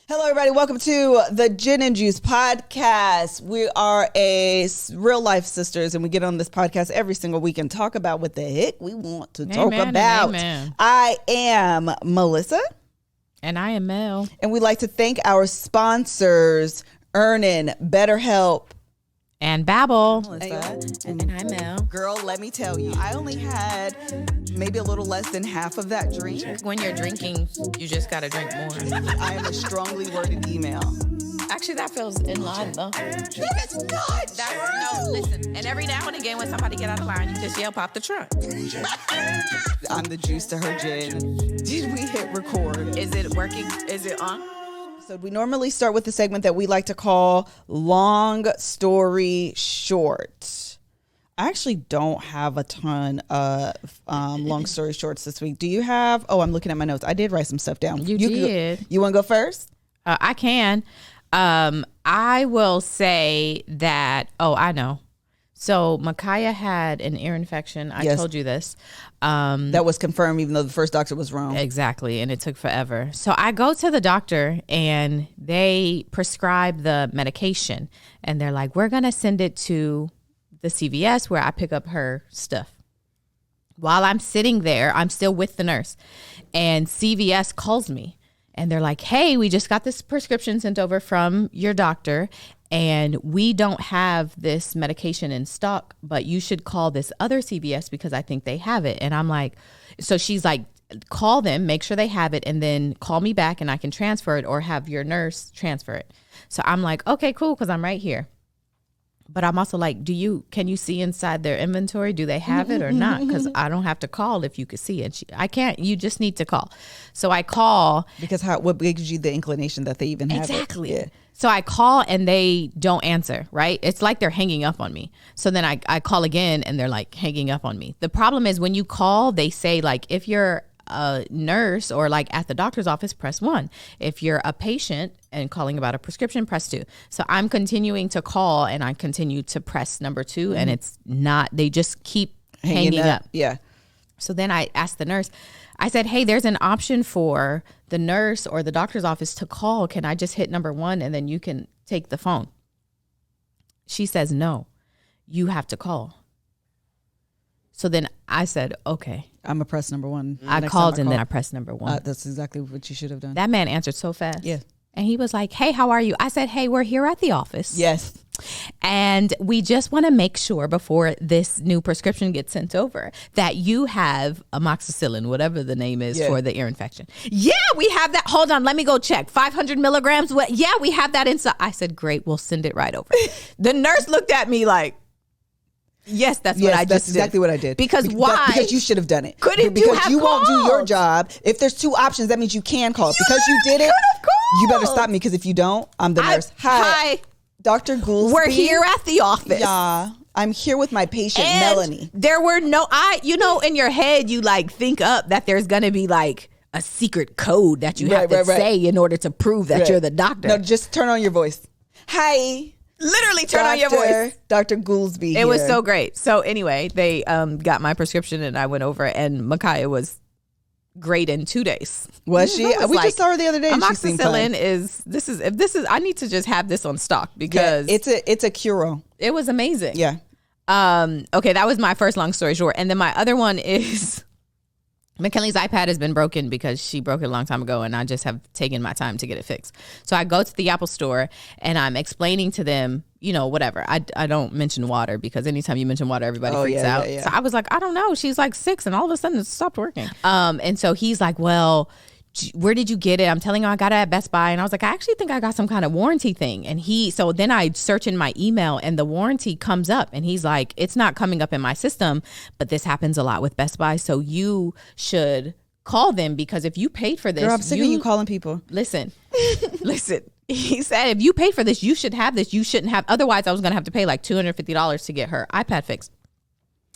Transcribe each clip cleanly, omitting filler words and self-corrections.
Hello, everybody. Welcome to the Gin and Juice podcast. We are a real life sisters, and we get on this podcast every single week and talk about what the heck we want to talk about. Amen. I am Melissa. And I am Mel. And we'd like to thank our sponsors, EarnIn, BetterHelp, and Babel. And I'm Mel. Girl, let me tell you, I only had maybe a little less than half of that drink. When you're drinking, you just got to drink more. I am a strongly worded email. Actually, that feels in line, though. That's not No, listen. And every now and again, when somebody get out of line, you just yell, pop the trunk. I'm the juice to her gin. Did we hit record? Is it working? Is it on? So we normally start with the segment that we like to call long story short. I actually don't have a ton of long story shorts this week. Do you have? Oh, I'm looking at my notes. I did write some stuff down. You did. You want to go first? I can. I will say that, I know. So Micaa had an ear infection. I told you this. That was confirmed even though the first doctor was wrong. Exactly. And it took forever. So I go to the doctor and they prescribe the medication. And they're like, we're going to send it to the CVS where I pick up her stuff. While I'm sitting there, I'm still with the nurse. And CVS calls me. And they're like, hey, we just got this prescription sent over from your doctor. And we don't have this medication in stock, but you should call this other CVS because I think they have it. And I'm like, so she's like, call them, make sure they have it, and then call me back and I can transfer it or have your nurse transfer it. So I'm like, okay, cool, because I'm right here. But I'm also like, can you see inside their inventory? Do they have it or not? Because I don't have to call if you could see it. I can't. You just need to call. So I call. Because what gives you the inclination that they even have it? Exactly. Yeah. So I call and they don't answer, right? It's like they're hanging up on me. So then I call again and they're like hanging up on me. The problem is when you call, they say like, if you're a nurse or like at the doctor's office, press 1. If you're a patient and calling about a prescription, press 2. So I'm continuing to call and I continue to press number 2 and it's not, they just keep hanging up. Yeah. So then I asked the nurse, I said, hey, there's an option for the nurse or the doctor's office to call. Can I just hit number 1 and then you can take the phone? She says, no, you have to call. So then I said, okay. I'm a press number 1. I called and then I pressed number 1. That's exactly what you should have done. That man answered so fast. Yeah. And he was like, hey, how are you? I said, hey, we're here at the office. Yes. And we just want to make sure before this new prescription gets sent over that you have amoxicillin, whatever the name is for the ear infection. Yeah, we have that. Hold on. Let me go check. 500 milligrams. Yeah, we have that inside. I said, great. We'll send it right over. The nurse looked at me like, yes, that's what I just did. That's exactly what I did. Because why? Because you should have done it. Couldn't because you have you won't do your called? job. If there's 2 options, that means you can call. Because you did it, you better stop me. Because if you don't, I'm the nurse. Hi. Dr. Goulsby. We're here at the office. Yeah. I'm here with my patient, Melanie. There were in your head, you like think up that there's going to be like a secret code that you have to say in order to prove that you're the doctor. No, just turn on your voice. Hi. Literally turn on your voice. Dr. Goulsby here. It was so great. So anyway, they got my prescription and I went over and Micaa was great in 2 days. Was she? We just saw her the other day. Amoxicillin I need to just have this on stock because it's a cure-all. It was amazing. Yeah. Okay, that was my first long story short. And then my other one is McKinley's iPad has been broken because she broke it a long time ago and I just have taken my time to get it fixed. So I go to the Apple store and I'm explaining to them, whatever. I don't mention water because anytime you mention water, everybody freaks out. Yeah. So I was like, I don't know. She's like 6 and all of a sudden it stopped working. And so he's like, well, where did you get it? I'm telling him I got it at Best Buy. And I was like, I actually think I got some kind of warranty thing. And so then I search in my email and the warranty comes up and he's like, it's not coming up in my system, but this happens a lot with Best Buy. So you should call them because if you paid for this. Girl, I'm sick of you calling people. Listen. He said, if you paid for this, you should have this. You shouldn't have. Otherwise, I was going to have to pay like $250 to get her iPad fixed.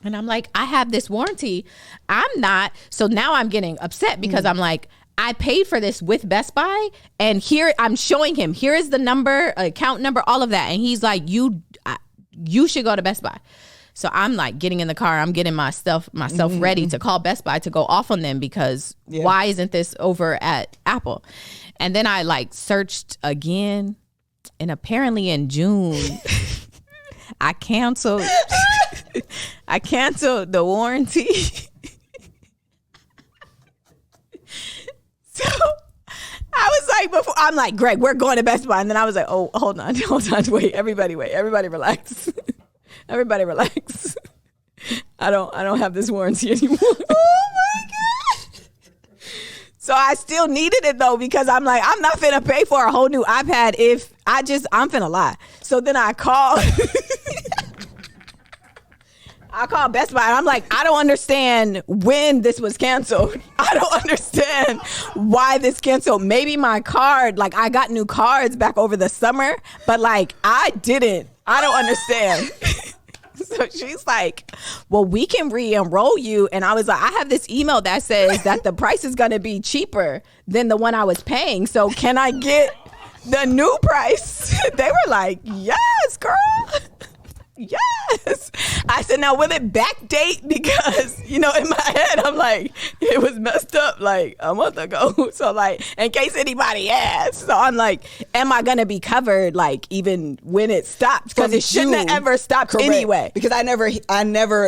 And I'm like, I have this warranty. I'm not. So now I'm getting upset because I'm like, I paid for this with Best Buy and here I'm showing him, here is the number, account number, all of that. And he's like, you should go to Best Buy. So I'm like getting in the car. I'm getting myself ready to call Best Buy to go off on them because why isn't this over at Apple? And then I like searched again, and apparently in June, I canceled the warranty. So I was like, before I'm like, Greg, we're going to Best Buy. And then I was like, oh, hold on, wait, everybody relax. Everybody relax. I don't have this warranty anymore. Oh my God. So I still needed it though, because I'm like, I'm not finna pay for a whole new iPad if I'm finna lie. So then I called Best Buy and I'm like, I don't understand when this was canceled. I don't understand why this canceled. Maybe my card, like I got new cards back over the summer, but like I didn't. I don't understand. So she's like, well, we can re-enroll you. And I was like, I have this email that says that the price is going to be cheaper than the one I was paying. So can I get the new price? They were like, yes, girl. Yes. I said, now will it backdate? Because, in my head, I'm like, it was messed up like a month ago. So like, in case anybody asks. So I'm like, am I going to be covered like even when it stops? Because it shouldn't have ever stopped. Correct. Anyway. Because I never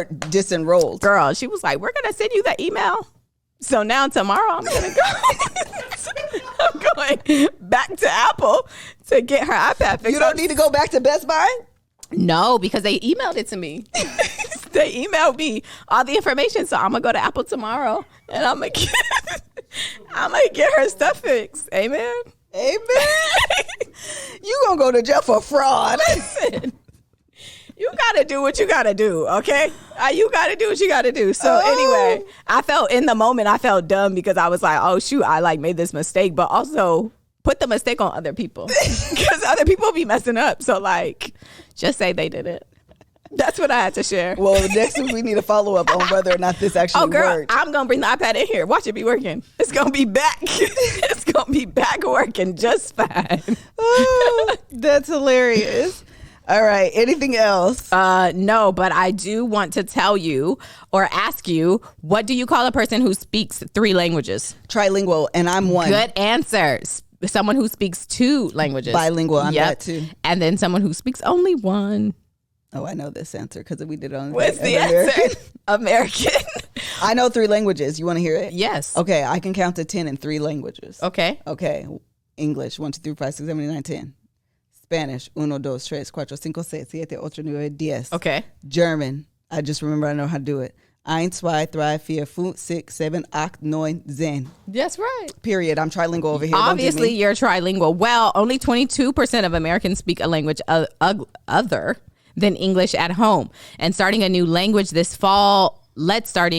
disenrolled. Girl, she was like, we're going to send you the email. So now tomorrow I'm going to go. I'm going back to Apple to get her iPad fixed. You don't need to go back to Best Buy? No, because they emailed it to me. They emailed me all the information. So I'm going to go to Apple tomorrow and I'm going to get her stuff fixed. Amen. Amen. You going to go to jail for fraud. Listen, you got to do what you got to do, okay? You got to do what you got to do. So anyway, in the moment, I felt dumb because I was like, oh, shoot, I like made this mistake. But also put the mistake on other people because other people be messing up. So like, just say they did it. That's what I had to share. Well, next week we need a follow up on whether or not this actually worked. I'm going to bring the iPad in here. Watch it be working. It's going to be back. It's going to be back working just fine. Oh, that's hilarious. All right. Anything else? No, but I do want to tell you or ask you, what do you call a person who speaks 3 languages? Trilingual, and I'm one. Good answer. Someone who speaks 2 languages. Bilingual, I'm that too. And then someone who speaks only 1. Oh, I know this answer because we did it on What's the answer? American. I know 3 languages. You want to hear it? Yes. Okay, I can count to 10 in 3 languages. Okay. English, 1, 2, 3, 4, 5, 6, 7, 8, 9, 10. Spanish, 1, 2, 3, 4, 5, 6, 7, 8, 9, 10. Okay. German, I just remember I know how to do it. 1, 2, 3, 4, 5, 6, 7, 8, 9, 10. That's right. Period. I'm trilingual over here. Obviously, you're trilingual. Well, only 22% of Americans speak a language other than English at home. And starting a new language this fall, start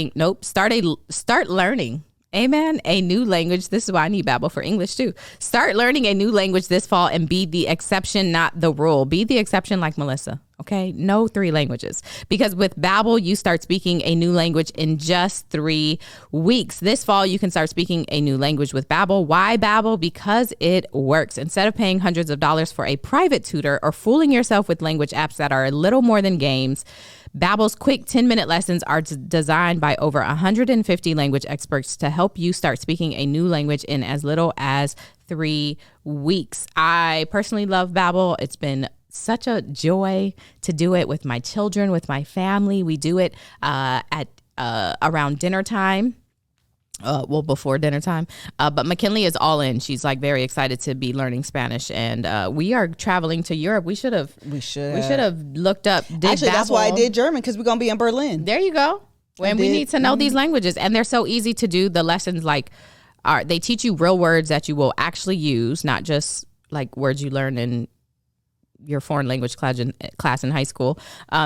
learning. Amen. A new language. This is why I need Babel for English too. Start learning a new language this fall and be the exception, not the rule. Be the exception like Melissa. Okay. No 3 languages. Because with Babel, you start speaking a new language in just 3 weeks. This fall, you can start speaking a new language with Babel. Why Babel? Because it works. Instead of paying hundreds of dollars for a private tutor or fooling yourself with language apps that are a little more than games, Babel's quick 10-minute lessons are designed by over 150 language experts to help you start speaking a new language in as little as 3 weeks. I personally love Babel. It's been such a joy to do it with my children, with my family. We do it at around dinner time. Before dinner time. But McKinley is all in. She's like very excited to be learning Spanish, and we are traveling to Europe. We should have looked up. Actually, that's why I did German, because we're gonna be in Berlin. There you go. And we need to know these languages, and they're so easy to do. The lessons they teach you real words that you will actually use, not just like words you learn in your foreign language class in high school.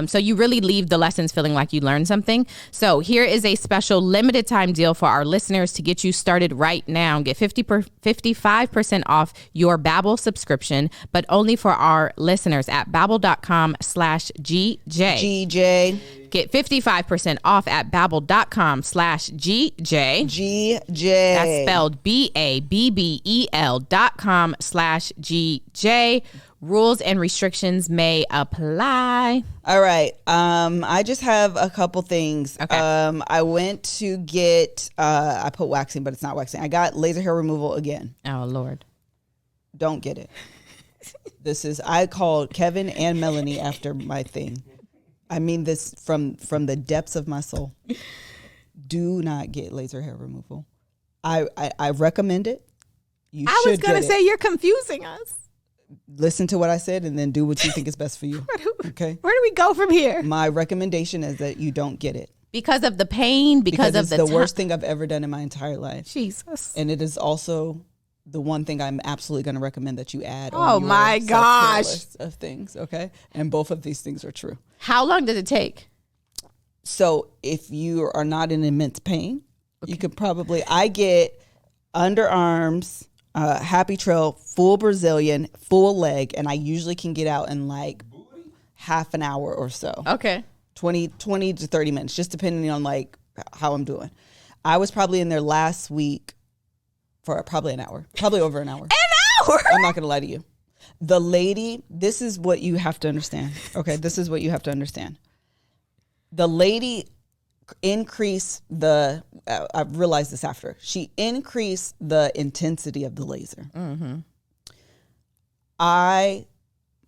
So you really leave the lessons feeling like you learned something. So here is a special limited time deal for our listeners to get you started right now. Get 55% off your Babel subscription, but only for our listeners at babbel.com/GJ. GJ. Get 55% off at babbel.com/GJ. GJ. That's spelled BABBEL.com/GJ. Rules and restrictions may apply. All right. I just have a couple things. Okay. I went to get, I put waxing, but it's not waxing. I got laser hair removal again. Oh, Lord. don't get it. I called Kevin and Melanie after my thing. I mean this from the depths of my soul. Do not get laser hair removal. I recommend it. I was going to say you're confusing us. Listen to what I said and then do what you think is best for you. Okay? Where do we go from here? My recommendation is that you don't get it. Because of the pain, because of it's the worst thing I've ever done in my entire life. Jesus. And it is also the one thing I'm absolutely going to recommend that you add. Oh my gosh. List of things, okay? And both of these things are true. How long does it take? So if you are not in immense pain, you could probably, I get underarms, Happy Trail, full Brazilian, full leg, and I usually can get out in like half an hour or so. Okay. 20 to 30 minutes, just depending on like how I'm doing. I was probably in there last week for probably an hour, probably over an hour. An hour? I'm not going to lie to you. The lady, this is what you have to understand. Okay, this is what you have to understand. The lady increased I realized this after. She increased the intensity of the laser. Mm-hmm. I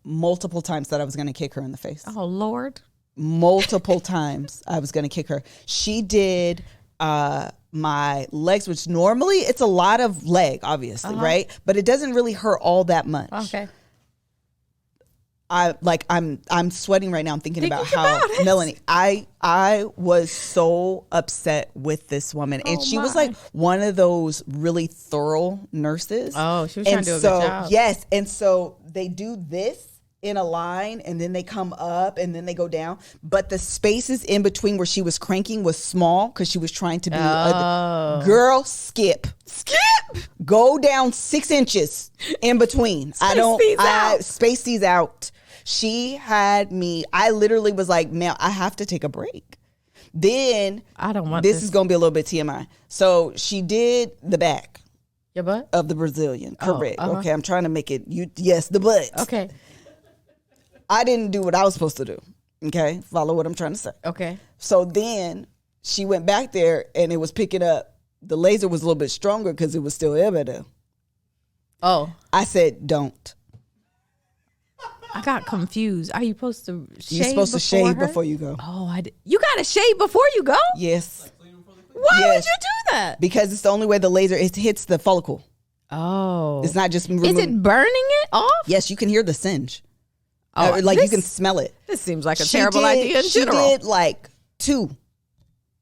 multiple times thought I was going to kick her in the face. Oh, Lord. Multiple times I was going to kick her. She did my legs, which normally it's a lot of leg, obviously, right? But it doesn't really hurt all that much. Okay. I'm sweating right now. I'm thinking about how Melanie, I was so upset with this woman. And she was like one of those really thorough nurses. Oh, she was trying to do a good job. Yes. And so they do this in a line and then they come up and then they go down. But the spaces in between where she was cranking was small because she was trying to be girl, skip. Go down 6 inches in between. Space these out. She had me, I literally was like, man, I have to take a break. Then I don't want this is going to be a little bit TMI. So she did the back. Your butt? Of the Brazilian. Correct. Okay, I'm trying to make it the butt. Okay. I didn't do what I was supposed to do. Okay? Follow what I'm trying to say. Okay. So then she went back there and it was picking up. The laser was a little bit stronger because it was still there. Oh. I said, don't. I got confused. Are you supposed to shave? You're supposed to shave before you go. Oh, I did. You got to shave before you go? Yes. Why would you do that? Because it's the only way the laser hits the follicle. Oh. It's not just... Is it burning it off? Yes, you can hear the singe. Oh, you can smell it. This seems like a terrible idea in general. She did like 2.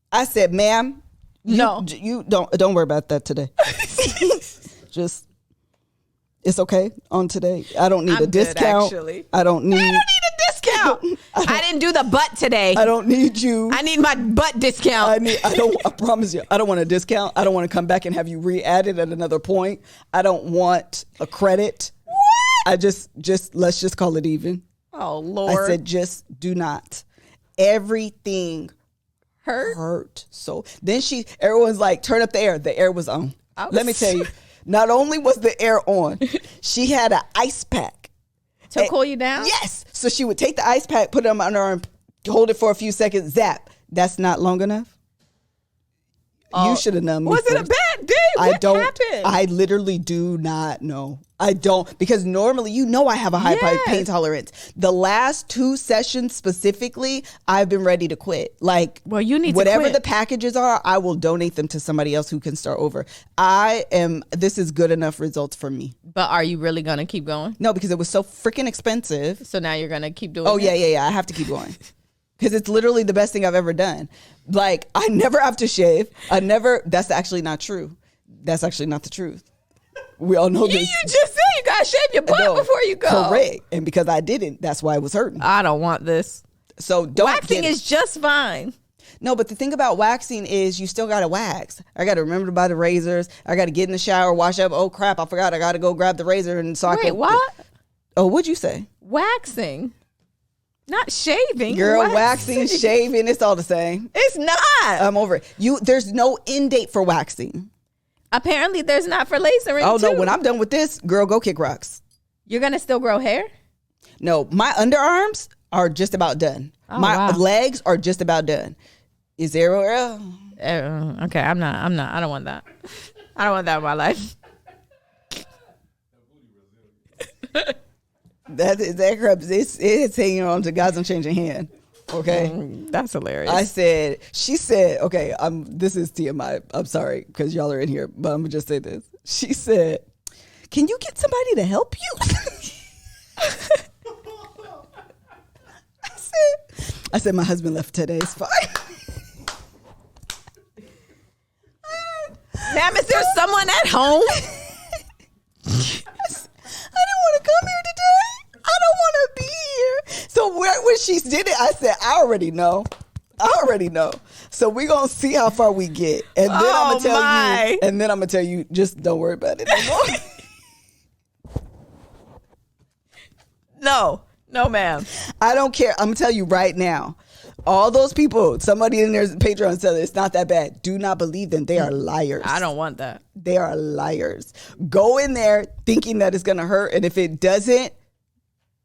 I said, ma'am, you don't worry about that today. Just... It's okay on today. I don't need a discount. I don't need a discount. I didn't do the butt today. I don't need you. I need my butt discount. I promise you. I don't want a discount. I don't want to come back and have you re-added at another point. I don't want a credit. What? I let's just call it even. Oh Lord. I said just do not. Everything hurt. So then everyone's like, turn up the air. The air was on. Let me tell you. Not only was the air on, she had an ice pack. To cool you down? Yes. So she would take the ice pack, put it on my arm, hold it for a few seconds, zap. That's not long enough? You should have known me Was first. it a bad day? What happened? I literally do not know. I don't, because normally, I have a high pain tolerance. The last 2 sessions specifically, I've been ready to quit. Like, well, you need whatever to quit. The packages are, I will donate them to somebody else who can start over. This is good enough results for me. But are you really going to keep going? No, because it was so freaking expensive. So now you're going to keep doing it? Oh, yeah. I have to keep going. Because it's literally the best thing I've ever done. Like, I never have to shave. That's actually not true. That's actually not the truth. We all know this. You just said you got to shave your butt before you go. Correct. And because I didn't, that's why it was hurting. I don't want this. So waxing is just fine. No, but the thing about waxing is you still got to wax. I got to remember to buy the razors. I got to get in the shower, wash up. Oh, crap, I forgot. I got to go grab the razor. And so Wait, what? Oh, what'd you say? Waxing. Not shaving. Girl, waxing, shaving, it's all the same. It's not. I'm over it. There's no end date for waxing. Apparently there's not for lasering. Oh, no, when I'm done with this, girl, go kick rocks. You're going to still grow hair? No, my underarms are just about done. Oh, my legs are just about done. Is there okay, I'm not. I don't want that. I don't want that in my life. That crap, it's hanging on to God's unchanging hand. Okay, that's hilarious. She said, okay, this is TMI. I'm sorry because y'all are in here, but I'm gonna just say this. She said, "Can you get somebody to help you?" I said, my husband left today. It's fine. Damn, is there someone at home? I didn't want to come here today. I don't want to be here. So when she did it, I said, I already know. So we're going to see how far we get. And then I'm going to tell you, just don't worry about it anymore. No, ma'am. I don't care. I'm going to tell you right now. All those people, somebody in their Patreon said it's not that bad. Do not believe them. They are liars. I don't want that. They are liars. Go in there thinking that it's going to hurt. And if it doesn't,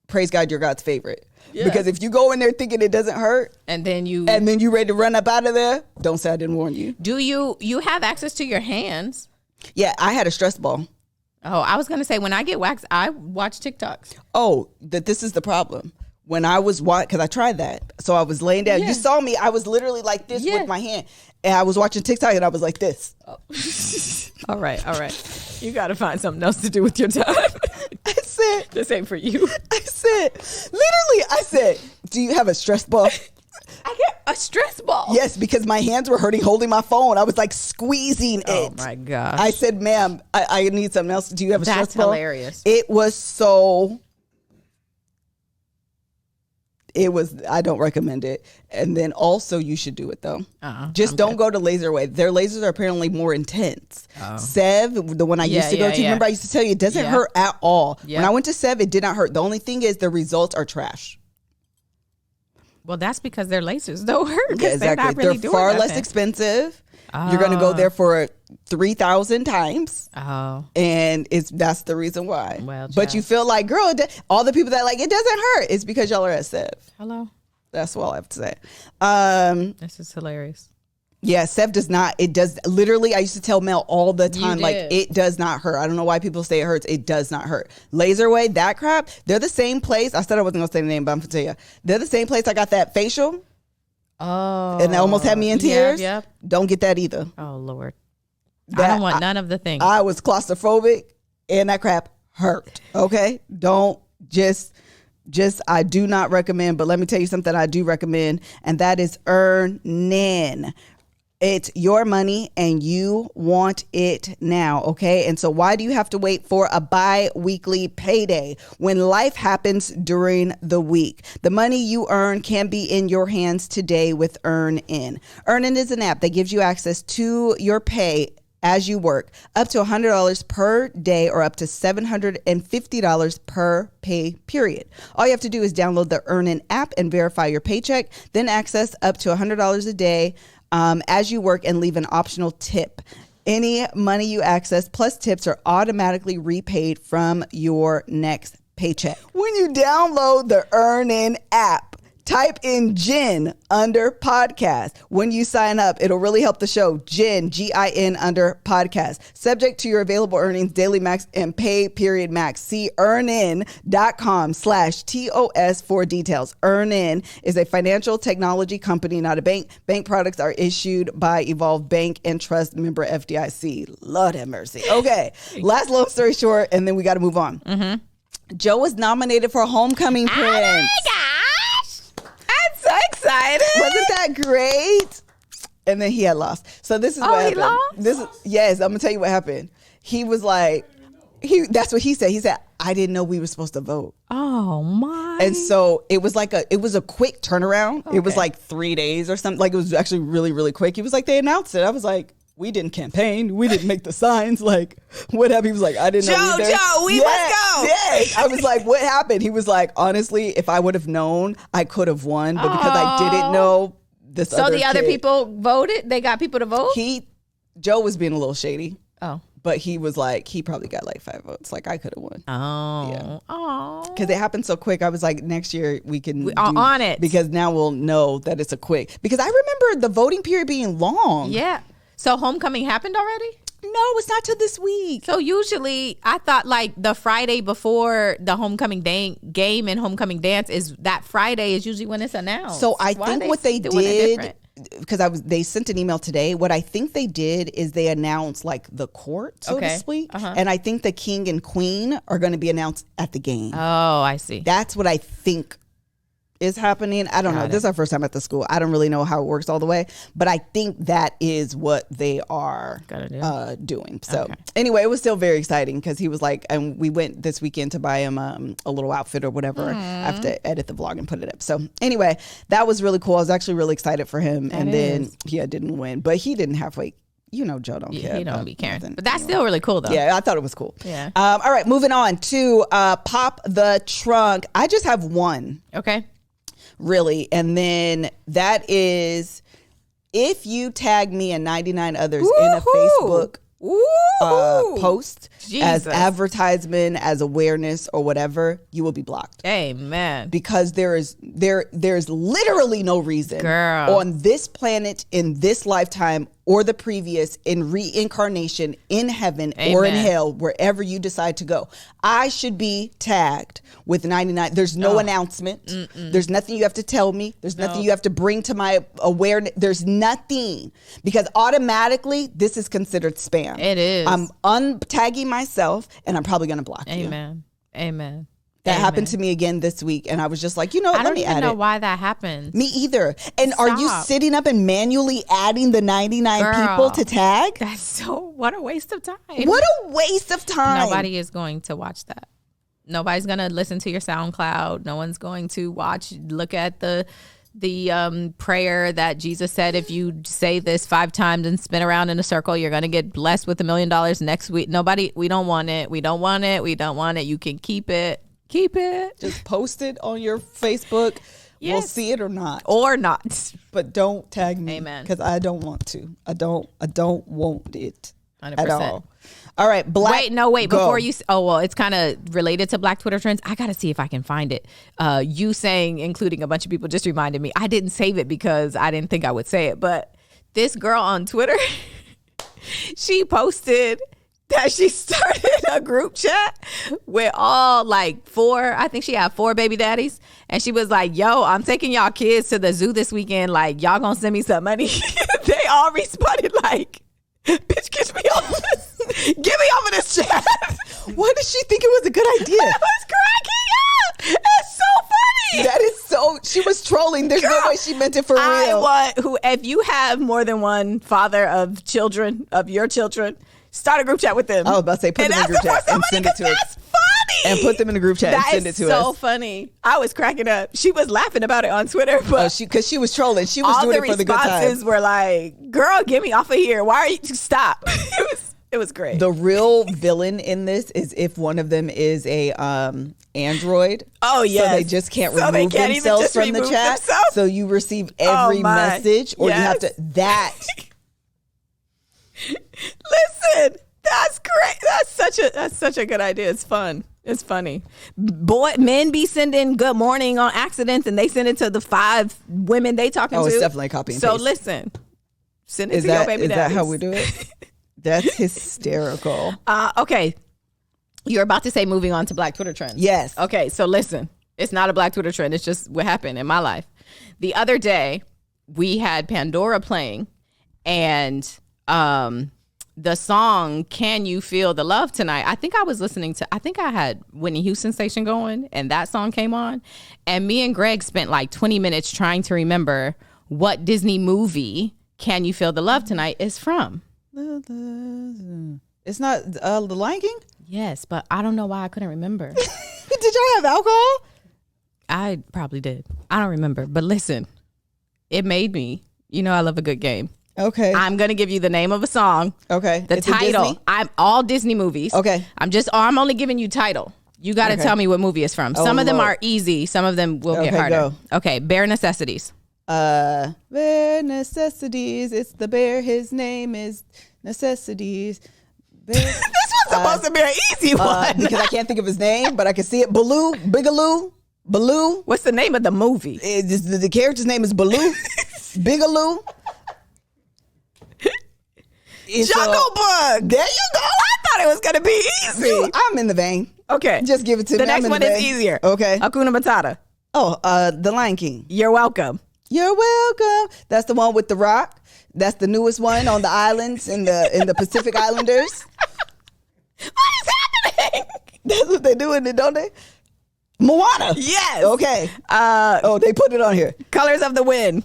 praise God, you're God's favorite. Yeah. Because if you go in there thinking it doesn't hurt, and then you ready to run up out of there, don't say I didn't warn you. Do you have access to your hands? Yeah, I had a stress ball. Oh, I was going to say, when I get waxed, I watch TikToks. Oh, this is the problem. When I was because I tried that. So I was laying down. Yeah. You saw me. I was literally like this with my hand. And I was watching TikTok and I was like this. Oh. All right. You got to find something else to do with your time. I said. This ain't for you. I said, do you have a stress ball? I get a stress ball. Yes, because my hands were hurting holding my phone. I was like squeezing it. Oh my gosh. I said, ma'am, I need something else. Do you have a stress ball? That's hilarious. It was I don't recommend it. And then also you should do it though. Just don't go to Laser Way. Their lasers are apparently more intense. Sev, the one I used to go to, remember I used to tell you it doesn't hurt at all. When I went to Sev, it did not hurt. The only thing is the results are trash. Well, that's because their lasers don't hurt. Yeah, exactly. They're far less expensive. You're going to go there for 3,000 times. And that's the reason why. Well, but you feel like, girl, all the people that like, it doesn't hurt. It's because y'all are at Sev. Hello. That's all I have to say. This is hilarious. Yeah, Sev does not. It does. Literally, I used to tell Mel all the time, like, it does not hurt. I don't know why people say it hurts. It does not hurt. Laser Way, that crap, they're the same place. I said I wasn't going to say the name, but I'm going to tell you. They're the same place I got that facial. Oh. And that almost had me in tears. Yep. Don't get that either. Oh, Lord. I don't want none of the things. I was claustrophobic and that crap hurt. Okay? Don't just I do not recommend, but let me tell you something I do recommend, and that is EarnIn. It's your money and you want it now, okay? And so why do you have to wait for a bi-weekly payday when life happens during the week? The money you earn can be in your hands today with EarnIn. EarnIn is an app that gives you access to your pay as you work, up to $100 per day or up to $750 per pay period. All you have to do is download the EarnIn app and verify your paycheck, then access up to $100 a day as you work and leave an optional tip. Any money you access plus tips are automatically repaid from your next paycheck. When you download the EarnIn app, type in Jen under podcast. When you sign up, it'll really help the show. Jen, Gin under podcast. Subject to your available earnings, daily max, and pay period max. See earnin.com/TOS for details. EarnIn is a financial technology company, not a bank. Bank products are issued by Evolve Bank and Trust, member FDIC. Lord have mercy. Okay, last long story short, and then we got to move on. Joe was nominated for Homecoming Prince. Oh my gosh! I'm so excited. Wasn't that great? And then he had lost. So this is what happened. He lost? Yes, I'm gonna tell you what happened. He was like, that's what he said. He said, I didn't know we were supposed to vote. Oh my. And so it was a quick turnaround. Okay. It was like 3 days or something. Like it was actually really, really quick. He was like, they announced it. I was like, we didn't campaign. We didn't make the signs. Like, what happened? He was like, I didn't know either. Joe, we must go. Yes. I was like, what happened? He was like, honestly, if I would have known, I could have won. But because I didn't know this So the other people voted? They got people to vote? Joe was being a little shady. Oh. But he was like, he probably got like 5 votes. Like, I could have won. Oh. Yeah. Oh. Because it happened so quick. I was like, next year we can do on it. Because now we'll know that it's a quick. Because I remember the voting period being long. Yeah. So Homecoming happened already? No, it's not till this week. So usually, I thought like the Friday before the homecoming game and homecoming dance is that Friday is usually when it's announced. So I think what they did, because they sent an email today. What I think they did is they announced like the court, so to speak, and I think the king and queen are going to be announced at the game. Oh, I see. That's what I think is happening. I don't know. This is our first time at the school. I don't really know how it works all the way, but I think that is what they are doing. So anyway, it was still very exciting because he was like, and we went this weekend to buy him a little outfit or whatever. I have to edit the vlog and put it up. So anyway, that was really cool. I was actually really excited for him. Then didn't win, but he didn't halfway. You know, Joe don't care. He don't be caring. But that's still really cool, though. Yeah, I thought it was cool. Yeah. All right, moving on to Pop the Trunk. I just have one. Okay. Really. And then that is if you tag me and 99 others in a Facebook post as advertisement, as awareness or whatever, you will be blocked. Amen. Because there's literally no reason on this planet, in this lifetime or the previous, in reincarnation, in heaven or in hell, wherever you decide to go, I should be tagged with 99. There's no announcement. There's nothing you have to tell me. There's nothing you have to bring to my awareness. There's nothing, because automatically this is considered spam. It is. I'm untagging myself and I'm probably going to block you. Amen. That happened to me again this week, and I was just like, let me add it. I don't even know why that happens. Me either. And are you sitting up and manually adding the 99 people to tag? What a waste of time. What a waste of time. Nobody is going to watch that. Nobody's going to listen to your SoundCloud. No one's going to look at the prayer that Jesus said, if you say this 5 times and spin around in a circle, you're going to get blessed with $1 million next week. We don't want it. We don't want it. We don't want it. You can keep it. Keep it. Just post it on your Facebook. Yes. We'll see it or not. But don't tag me. Amen. Because I don't want to. I don't want it 100%. At all. All right. Wait. Before you. Oh, well, it's kind of related to Black Twitter trends. I got to see if I can find it. You saying, including a bunch of people, just reminded me. I didn't save it because I didn't think I would say it. But this girl on Twitter, she posted that she started a group chat with all like 4, I think she had 4 baby daddies. And she was like, yo, I'm taking y'all kids to the zoo this weekend. Like, y'all gonna send me some money. They all responded like, bitch, get me off this. Get me off of this chat. Why did she think it was a good idea? I was cracking up. It's so funny. That is so, she was trolling. There's no way she meant it for real. If you have more than one father of children, of your children, start a group chat with them. I was about to say, put them in a group chat and send it to us. That's funny. And put them in a group chat and send it to us. That's so funny. I was cracking up. She was laughing about it on Twitter, but because she was trolling. She was doing it for the good time. All the responses were like, "Girl, get me off of here. Why are you stop?" It was great. The real villain in this is if one of them is a Android. Oh yeah. So they just can't remove themselves from the chat. So you receive every message, or you have to that. Listen, that's great. That's such a good idea. It's fun. It's funny. Men be sending good morning on accidents, and they send it to the 5 women they talking to. Oh, it's definitely copy and paste. So listen, send it to your baby daddies. Is that how we do it? That's hysterical. Okay. You're about to say moving on to Black Twitter trends. Yes. Okay, so listen. It's not a Black Twitter trend. It's just what happened in my life. The other day, we had Pandora playing, and the song "Can You Feel the Love Tonight." I think I had Whitney Houston station going, and that song came on, and me and Greg spent like 20 minutes trying to remember what Disney movie "Can You Feel the Love Tonight" is from. It's not The Lion King? Yes, but I don't know why I couldn't remember. Did y'all have alcohol? I probably did. I don't remember, but listen, it made me, I love a good game. Okay. I'm going to give you the name of a song. Okay. The title. I'm all Disney movies. Okay. I'm only giving you title. You got to tell me what movie it's from. Some of them are easy. Some of them will get harder. Go. Okay. Bare Necessities. Bare Necessities. It's the bear. His name is Necessities. This was supposed to be an easy one. Because I can't think of his name, but I can see it. Baloo. What's the name of the movie? The character's name is Baloo. Bigaloo. Jungle Book. There you go. I thought it was going to be easy. I'm in the vein. Okay. Just give it to me. The next one is easier. Okay. Hakuna Matata. Oh, The Lion King. You're welcome. You're welcome. That's the one with The Rock. That's the newest one on the islands in the Pacific Islanders. What is happening? That's what they're doing, don't they? Moana. Yes. Okay. They put it on here. Colors of the Wind.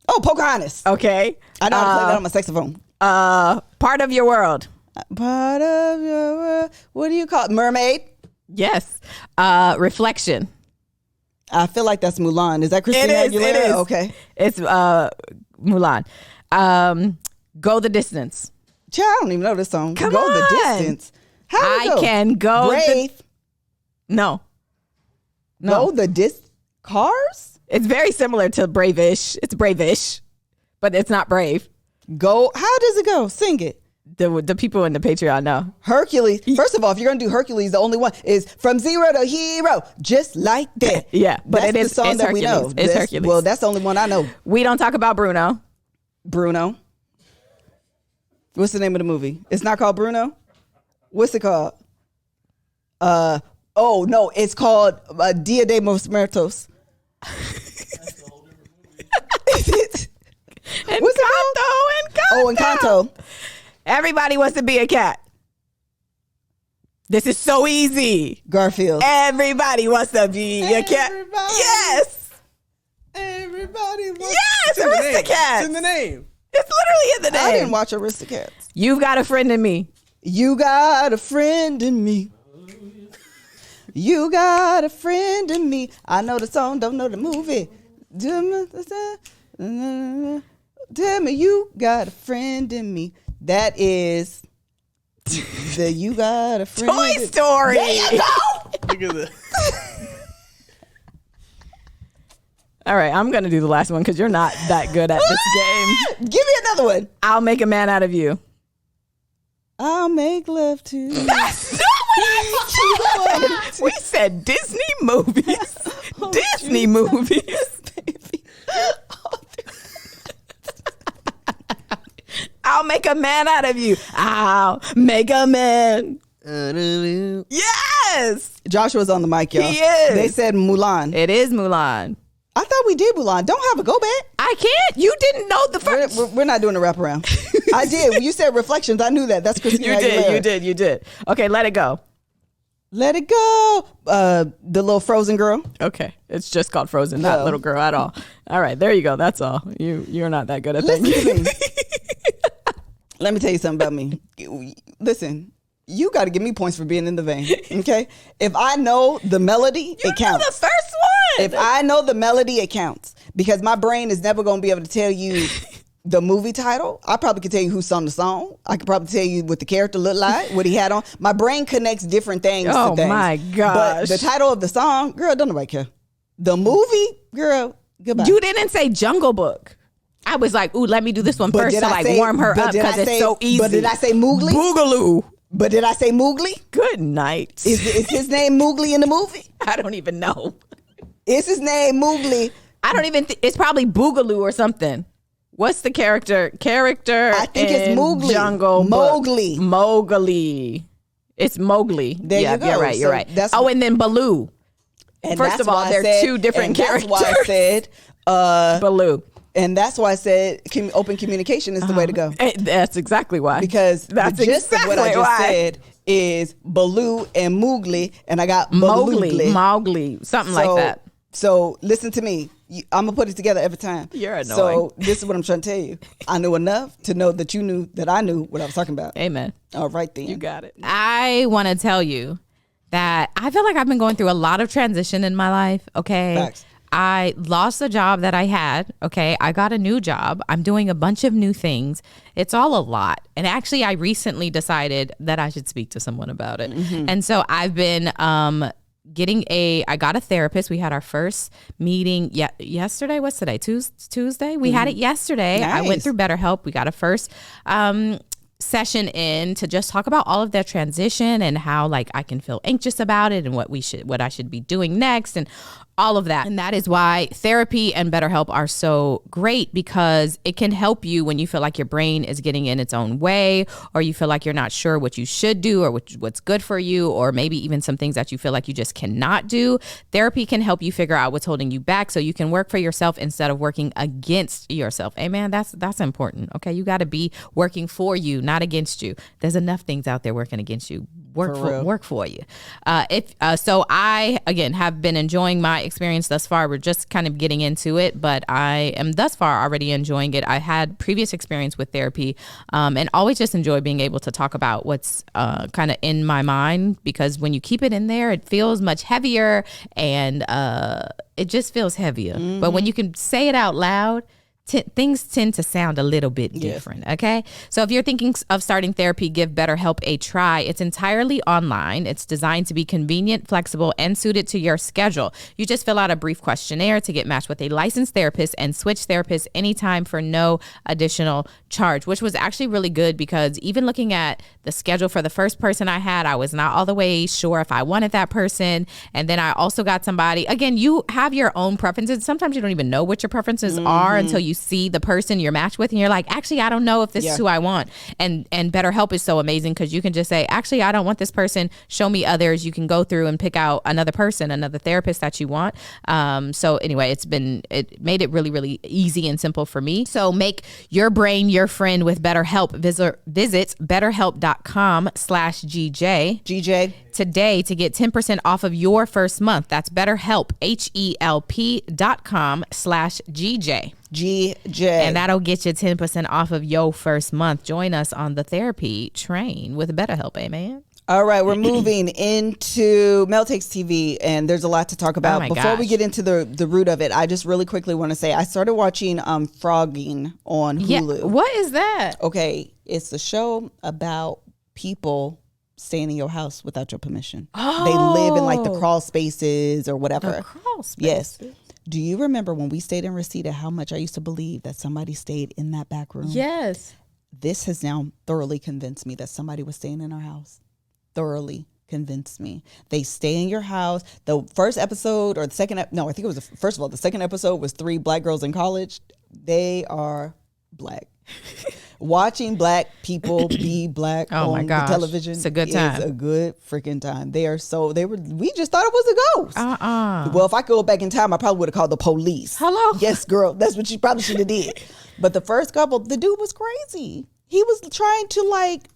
Oh, Pocahontas. Okay. I know how to play that on my saxophone. Part of Your World. Part of your world. What do you call it? Mermaid? Yes. Reflection. I feel like that's Mulan. Is that Christina Aguilera? It is. Okay. It's Mulan. Go the Distance. Child, I don't even know this song. Come Go on. the Distance. How do I can go. Brave. No. Go the Cars? It's very similar to Brave-ish. It's Brave-ish, but it's not Brave. Go. How does it go? Sing it. The people in the Patreon know. Hercules. First of all, if you're going to do Hercules, the only one is From Zero to Hero, just like that. Yeah, but that's it is the song it's that Hercules. we know. It's Hercules. Well, that's the only one I know. We Don't Talk About Bruno. Bruno. What's the name of the movie? It's not called Bruno. What's it called? Oh no, it's called Dia de los Muertos. What's it called? Oh, Encanto. Everybody wants to be a cat. This is so easy. Garfield. Everybody wants to be a cat. Yes. Everybody wants. Yes, Aristocats. It's in the name. It's literally in the name. I didn't watch Aristocats. You've Got a Friend in Me. You got a friend in me. You got a friend in me. I know the song, don't know the movie. Tell me you got a friend in me. That is the You Got a Friend. Toy Story. There you go. Look at that. All right, I'm going to do the last one because you're not that good at this game. Give me another one. I'll Make a Man Out of You. I'll make love to you. That's not what I said. We said Disney movies. Disney movies. Baby. I'll make a man out of you. I'll make a man. Yes. Joshua's on the mic, y'all. He is. They said Mulan. It is Mulan. I thought we did Mulan. Don't have a go back. I can't. You didn't know the first. We're not doing a wraparound. I did. When you said Reflections, I knew that. That's Christina Aguilera. You did. Okay, Let It Go. Let It Go. The little Frozen girl. Okay, it's just called Frozen, not Little Girl at all. All right, there you go. That's all. You're not that good at Listen thinking. to me. Let me tell you something about me. Listen, you got to give me points for being in the vein, okay? If I know the melody, it counts. The first one. If I know the melody, it counts. Because my brain is never going to be able to tell you the movie title. I probably could tell you who sung the song. I could probably tell you what the character looked like, what he had on. My brain connects different things to things. Oh, my gosh. But the title of the song, girl, don't nobody care. The movie, girl, goodbye. You didn't say Jungle Book. I was like, ooh, let me do this one first to warm her up because it's so easy. But did I say Mowgli? Boogaloo. But did I say Mowgli? Good night. Is his name Mowgli in the movie? I don't even know. Is his name Mowgli? I don't even it's probably Boogaloo or something. What's the character? I think it's Mowgli. Jungle Mowgli. Mowgli. It's Mowgli. There you go. You're right. And then Baloo. And First of all, they're two different characters. That's why I said Baloo. And that's why I said open communication is the way to go. That's exactly why. Because that's the gist of what I just said is Baloo and Mowgli, and I got Mowgli, something like that. So listen to me. I'm going to put it together every time. You're annoying. So this is what I'm trying to tell you. I knew enough to know that you knew that I knew what I was talking about. Amen. All right then. You got it. I want to tell you that I feel like I've been going through a lot of transition in my life. Okay. Facts. I lost the job that I had. Okay. I got a new job. I'm doing a bunch of new things. It's all a lot. And actually, I recently decided that I should speak to someone about it. Mm-hmm. And so I've been I got a therapist. We had our first meeting yesterday. What's today? Tuesday? We had it yesterday. Nice. I went through BetterHelp. We got a first session in to just talk about all of their transition and how like I can feel anxious about it and what I should be doing next and all of that. And that is why therapy and BetterHelp are so great, because it can help you when you feel like your brain is getting in its own way, or you feel like you're not sure what you should do or what's good for you, or maybe even some things that you feel like you just cannot do. Therapy can help you figure out what's holding you back so you can work for yourself instead of working against yourself. Amen. That's important. Okay. You got to be working for you, not against you. There's enough things out there working against you. Work for you. So I, again, have been enjoying my experience thus far. We're just kind of getting into it, but I am thus far already enjoying it. I had previous experience with therapy, and always just enjoy being able to talk about what's kind of in my mind, because when you keep it in there, it feels much heavier, and it just feels heavier. Mm-hmm. But when you can say it out loud, things tend to sound a little bit different. Okay. So if you're thinking of starting therapy, give BetterHelp a try. It's entirely online. It's designed to be convenient, flexible, and suited to your schedule. You just fill out a brief questionnaire to get matched with a licensed therapist and switch therapists anytime for no additional charge, which was actually really good, because even looking at the schedule for the first person I had, I was not all the way sure if I wanted that person. And then I also got somebody, again, you have your own preferences. Sometimes you don't even know what your preferences are until you see the person you're matched with and you're like, actually, I don't know if this is who I want. And BetterHelp is so amazing, because you can just say, actually, I don't want this person. Show me others. You can go through and pick out another person, another therapist that you want. So anyway, it made it really, really easy and simple for me. So make your brain your friend with BetterHelp. Visit BetterHelp.com/GJ today to get 10% off of your first month. That's BetterHelp, HELP.com/GJ. And that'll get you 10% off of your first month. Join us on the therapy train with BetterHelp. Amen. All right, we're moving into Mel Takes TV, and there's a lot to talk about. Before we get into the root of it, I just really quickly want to say I started watching Frogging on Hulu. Yeah. What is that? Okay, it's a show about people staying in your house without your permission. Oh. They live in like the crawl spaces or whatever. The crawl spaces. Yes. Do you remember when we stayed in Reseda, how much I used to believe that somebody stayed in that back room? Yes. This has now thoroughly convinced me that somebody was staying in our house. Thoroughly convinced me. They stay in your house. The first episode or the second, I think it was first of all, the second episode was 3 black girls in college. They are black. Watching black people be black on the television, it's a good time. It's a good freaking time. We just thought it was a ghost. Well, if I could go back in time, I probably would have called the police. Hello? Yes, girl. That's what you probably should have did. But the first couple, the dude was crazy. He was trying to like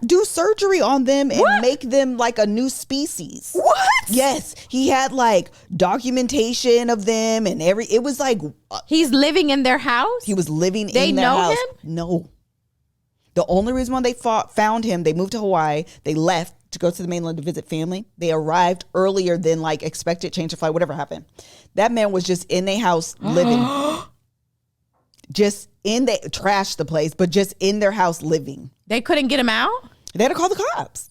do surgery on them and make them like a new species. What? Yes. He had like documentation of them and it was like. He's living in their house? He was living in their house. They know him? No. The only reason why they found him, they moved to Hawaii. They left to go to the mainland to visit family. They arrived earlier than like expected, change of flight, whatever happened. That man was just in their house living. Just trashed the place, but just in their house living. They couldn't get him out? They had to call the cops.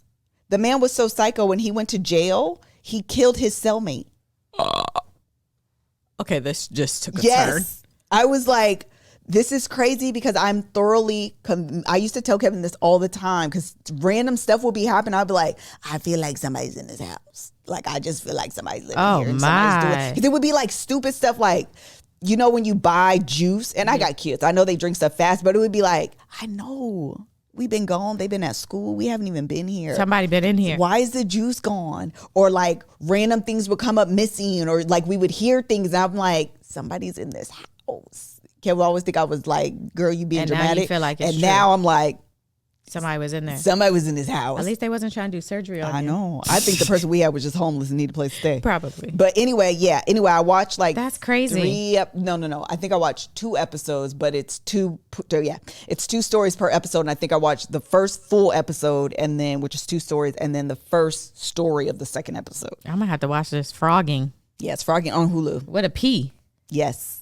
The man was so psycho when he went to jail, he killed his cellmate. Okay, this just took a turn. I was like, this is crazy, because I'm thoroughly, I used to tell Kevin this all the time, because random stuff would be happening. I'd be like, I feel like somebody's in this house. Like, I just feel like somebody's living here. And somebody's doing. It would be like stupid stuff like, you know, when you buy juice, and I got kids, I know they drink stuff fast, but it would be like, I know. We've been gone. They've been at school. We haven't even been here. Somebody been in here. Why is the juice gone? Or like random things would come up missing, or like we would hear things. And I'm like, somebody's in this house. Kevin would always think I was like, girl, you being dramatic. Now you feel like it's and true. now I'm like, somebody was in there. Somebody was in his house. At least they wasn't trying to do surgery on you. I know. I think the person we had was just homeless and needed a place to stay. Probably. But anyway, I watched like that's crazy. No. I think I watched 2 episodes, but it's two stories per episode, and I think I watched the first full episode, and then which is 2 stories, and then the first story of the second episode. I'm gonna have to watch this Frogging. Yes, Frogging on Hulu. What a P. Yes.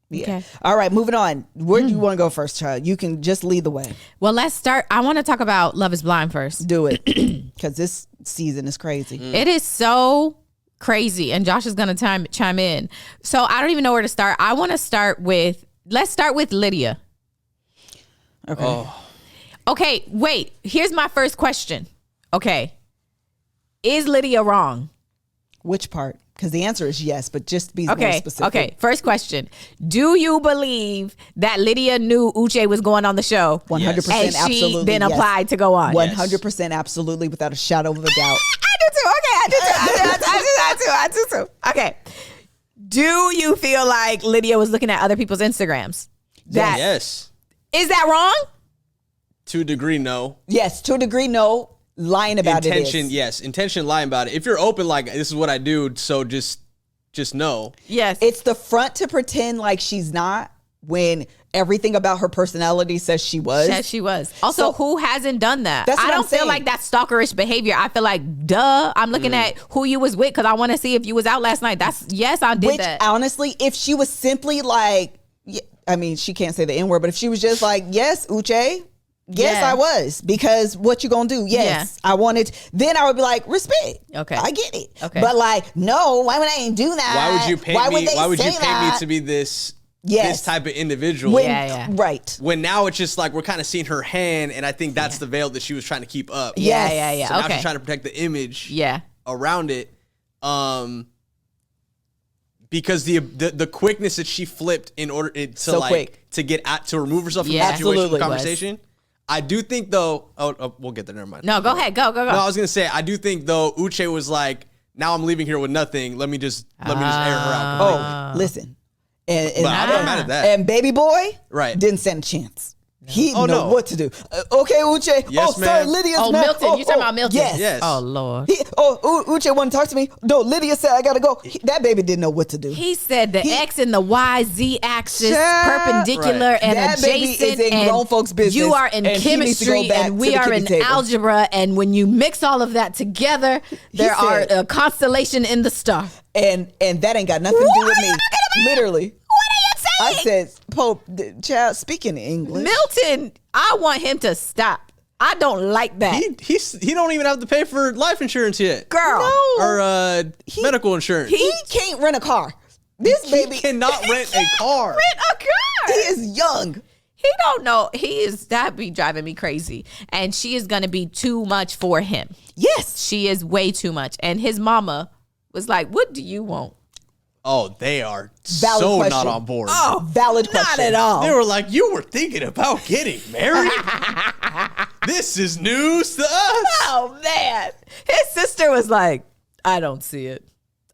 Yeah. Okay. All right, moving on. Where do you want to go first, child? You can just lead the way. Well, let's start. I want to talk about Love is Blind first. Do it. Because this season is crazy. It is so crazy. And Josh is going to chime in. So I don't even know where to start. I want to let's start with Lydia. Okay. Okay, wait. Here's my first question. Okay. Is Lydia wrong? Which part? Because the answer is yes, but just be more specific. Okay, first question. Do you believe that Lydia knew Uche was going on the show? 100% And absolutely. she then applied to go on? 100% absolutely, without a shadow of a doubt. I do too. Okay. Do you feel like Lydia was looking at other people's Instagrams? Yes. Is that wrong? To a degree, no. Yes, to a degree, no. Lying about Intention, it is. yes. Intention, lying about it. If you're open, like, this is what I do, so just know. Yes. It's the front to pretend like she's not when everything about her personality says she was. Yes, she was. Also, who hasn't done that? That's what I don't I'm feel saying. like that's stalkerish behavior. I feel like, duh, I'm looking at who you was with because I want to see if you was out last night. Yes, I did Which, that. honestly, if she was simply like, I mean, she can't say the N word, but if she was just like, yes, Uche, yes, Yeah. I was, because what you gonna do? Yes, I wanted. Then I would be like, respect. Okay. I get it. Okay. But like, no, why would I ain't do that? Why would you paint me? they Why would you say paint me that? to be this Yes. type of individual? When, Yeah. Right. When now it's just like we're kind of seeing her hand, and I think that's the veil that she was trying to keep up. Yes. Yeah. So now Okay. she's trying to protect the image Yeah. around it. Because the quickness that she flipped in order to So quick. to get at to remove herself from Yeah. the situation, Absolutely. conversation. I do think though. Oh, we'll get there. Never mind. No, go ahead. Go. No, I was gonna say I do think though Uche was like, now I'm leaving here with nothing. Let me just air her out. completely. Listen. And But I'm not mad at that. And baby boy, Right. didn't stand a chance. He Oh, know no. what to do. Okay, Uche. Yes, oh, sorry, ma'am. Lydia's Oh, mad. Milton. You talking about Milton? Yes. Yes. Oh, Lord. Uche want to talk to me. No, Lydia said I gotta go. That baby didn't know what to do. He said the X and the Y, Z axis, Child. perpendicular Right. and That baby adjacent. is in and grown folks' business, You are in and he needs to go chemistry back and to we the are kiddie in table. algebra. And when you mix all of that together, there are said- a constellation in the star. And that ain't got nothing to do with me. Literally. What are you I said, Pope, child, speaking English. Milton, I want him to stop. I don't like that. He don't even have to pay for life insurance yet. Girl. No. Or medical insurance. He can't rent a car. This He baby cannot rent a car. Rent a car. He is young. He don't know. That be driving me crazy. And she is going to be too much for him. Yes. She is way too much. And his mama was like, what do you want? Oh, they are Valid so question. not on board. Oh, valid question. Not at all. They were like, you were thinking about getting married? This is news to us. Oh, man. His sister was like, I don't see it.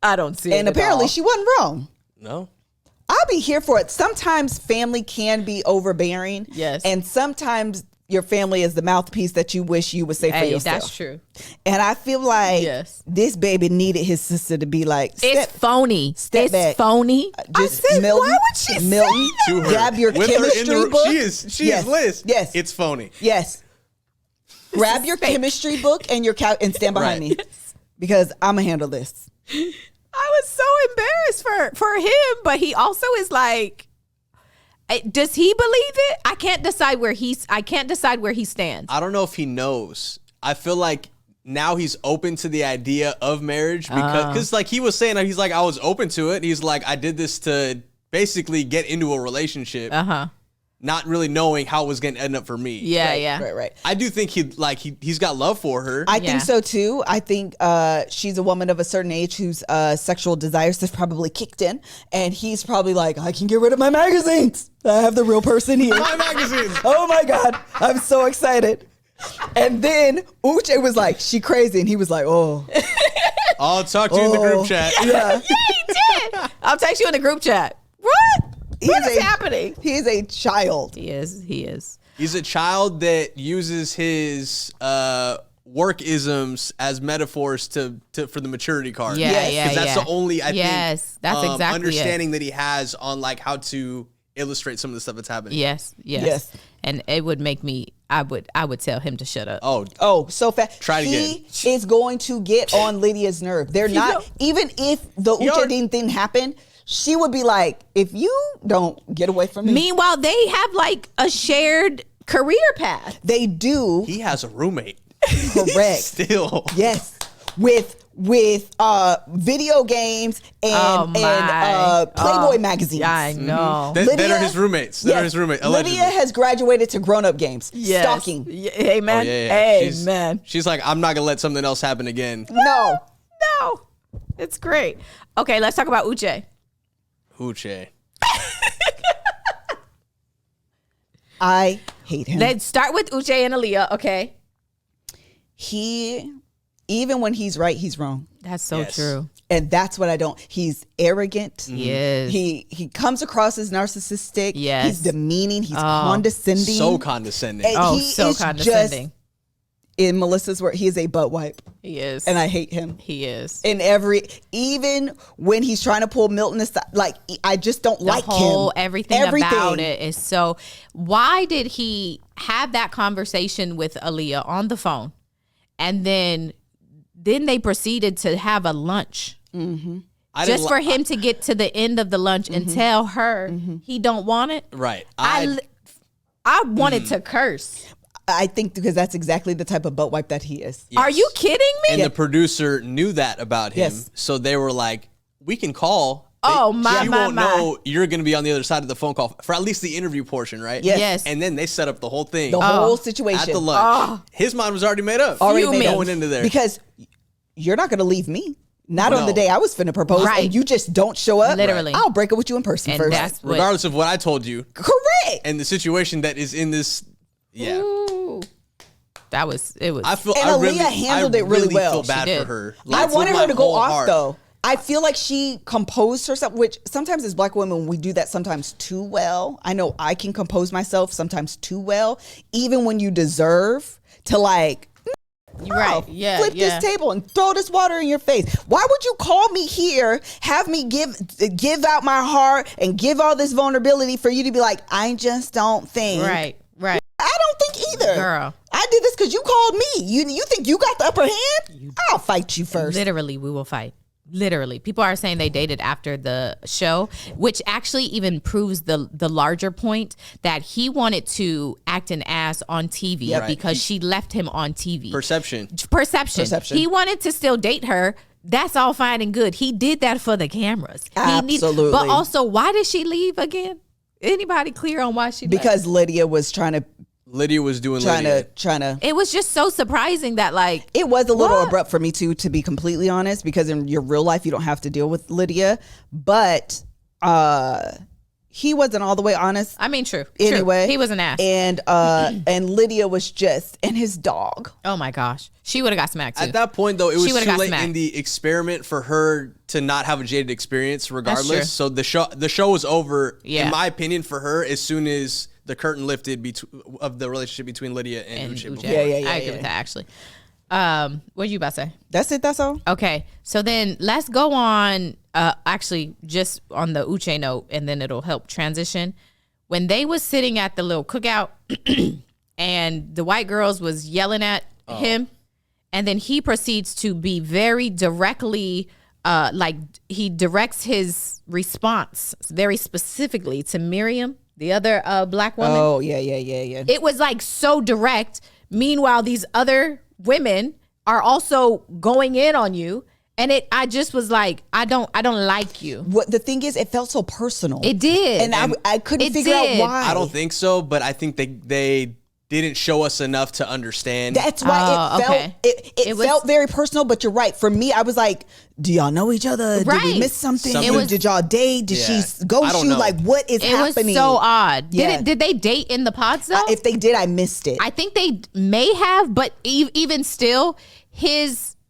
I don't see it. And at apparently all. she wasn't wrong. No. I'll be here for it. Sometimes family can be overbearing. Yes. And sometimes your family is the mouthpiece that you wish you would say for Hey, yourself. that's true. And I feel like Yes. this baby needed his sister to be like, It's phony. step It's back. phony. just I said, Milton, why would she Milton, say To her. grab your With her in chemistry the- book. She Yes. is Liz. Yes. It's phony. Yes. Grab your fake. chemistry book and your couch and stand behind me, because I'm gonna handle this. I was so embarrassed for him, but he also is like, does he believe it? I can't decide where he stands. I don't know if he knows. I feel like now he's open to the idea of marriage because like he was saying, he's like, I was open to it. He's like, I did this to basically get into a relationship, not really knowing how it was going to end up for me. Yeah. Right. I do think he's got love for her. I Yeah. think so too. I think she's a woman of a certain age whose sexual desires have probably kicked in, and he's probably like, I can get rid of my magazines. I have the real person here. My magazines. Oh my God, I'm so excited. And then Uche was like, she crazy, and he was like, oh. I'll talk to you in the group chat. Yeah. He did. I'll text you in the group chat. What is happening? He is a child. He is. He's a child that uses his work isms as metaphors for the maturity card. Yeah. Because that's the only, I think, that's exactly understanding that he has on like how to illustrate some of the stuff that's happening. Yes. Yes. And it would make me. I would tell him to shut up. Oh, So fast. Try it He is going to get on Lydia's nerve. They're not, even if the Uche thing happened, she would be like, if you don't get away from me. Meanwhile, they have like a shared career path. They do. he has a roommate. Correct. Still. Yes. With with video games and Playboy magazines. Yeah, I know. That are his roommates. That are his roommates. Allegedly. Lydia has graduated to grown-up games. Yes. Stalking. Amen. Oh, yeah. Amen. She's like, I'm not gonna let something else happen again. No. It's great. Okay, let's talk about Uche. Uche. I hate him. Let's start with Uche and Aaliyah, okay? Even when he's right, he's wrong. That's so true. And that's what I don't. He's arrogant. Yes. He comes across as narcissistic. Yes. He's demeaning. He's condescending. So condescending. And so condescending. In Melissa's word, he is a butt wipe. He is. And I hate him. He is. Even when he's trying to pull Milton aside, like, I just don't like him. Everything about it is so. Why did he have that conversation with Aaliyah on the phone? And then they proceeded to have a lunch. Mm-hmm. Just for him to get to the end of the lunch and tell her he don't want it. Right. I wanted to curse. I think because that's exactly the type of butt wipe that he is. Yes. Are you kidding me? And the producer knew that about him. Yes. So they were like, we can call. She won't know you're going to be on the other side of the phone call for at least the interview portion, right? Yes. And then they set up the whole thing. The whole situation. At the lunch. His mind was already made up. Going into there. Because you're not going to leave me. Not on the day I was finna propose, and you just don't show up. Literally. I'll break it with you in person first. Regardless of what I told you. Correct. And the situation that is in this, Ooh. It was. Aaliyah handled it really well. I feel bad for her. I wanted her to go off, though. I feel like she composed herself, which sometimes as Black women, we do that sometimes too well. I know I can compose myself sometimes too well, even when you deserve to, like, flip this table and throw this water in your face. Why would you call me here, have me give out my heart and give all this vulnerability for you to be like, I just don't think. Right. I don't think either. Girl. I did this because you called me. You think you got the upper hand? I'll fight you first. Literally, we will fight. Literally. People are saying they dated after the show, which actually even proves the larger point that he wanted to act an ass on TV because she left him on TV. Perception. He wanted to still date her. That's all fine and good. He did that for the cameras. Absolutely. But also, why did she leave again? Anybody clear on why she left? Because Lydia was trying to. Lydia was doing trying Lydia. to. It was just so surprising that, like, it was a little abrupt for me too, to be completely honest, because in your real life you don't have to deal with Lydia, but he wasn't all the way honest. I mean, true. Anyway, he was an ass, and Lydia was just, and his dog. Oh my gosh, she would have got smacked too. At that point, though, it was too late in the experiment for her to not have a jaded experience, regardless. So the show was over, in my opinion, for her as soon as the curtain lifted of the relationship between Lydia and Uche. Yeah. I agree with that, actually. What were you about to say? That's it. That's all. Okay, so then let's go on. Actually, just on the Uche note, and then it'll help transition. When they was sitting at the little cookout, and the white girls was yelling at him, and then he proceeds to be very directly, like he directs his response very specifically to Miriam, the other Black woman. Oh, yeah. It was like so direct. Meanwhile, these other women are also going in on you. And I just was like, I don't like you. What the thing is, it felt so personal. It did. And I couldn't figure out why. I don't think so, but I think they didn't show us enough to understand. That's why it felt very personal, but you're right. For me, I was like, do y'all know each other? Right. Did we miss something? Did y'all date? Did she ghost you? Like, what is happening? It was so odd. Did they date in the pods though? If they did, I missed it. I think they may have, but even still,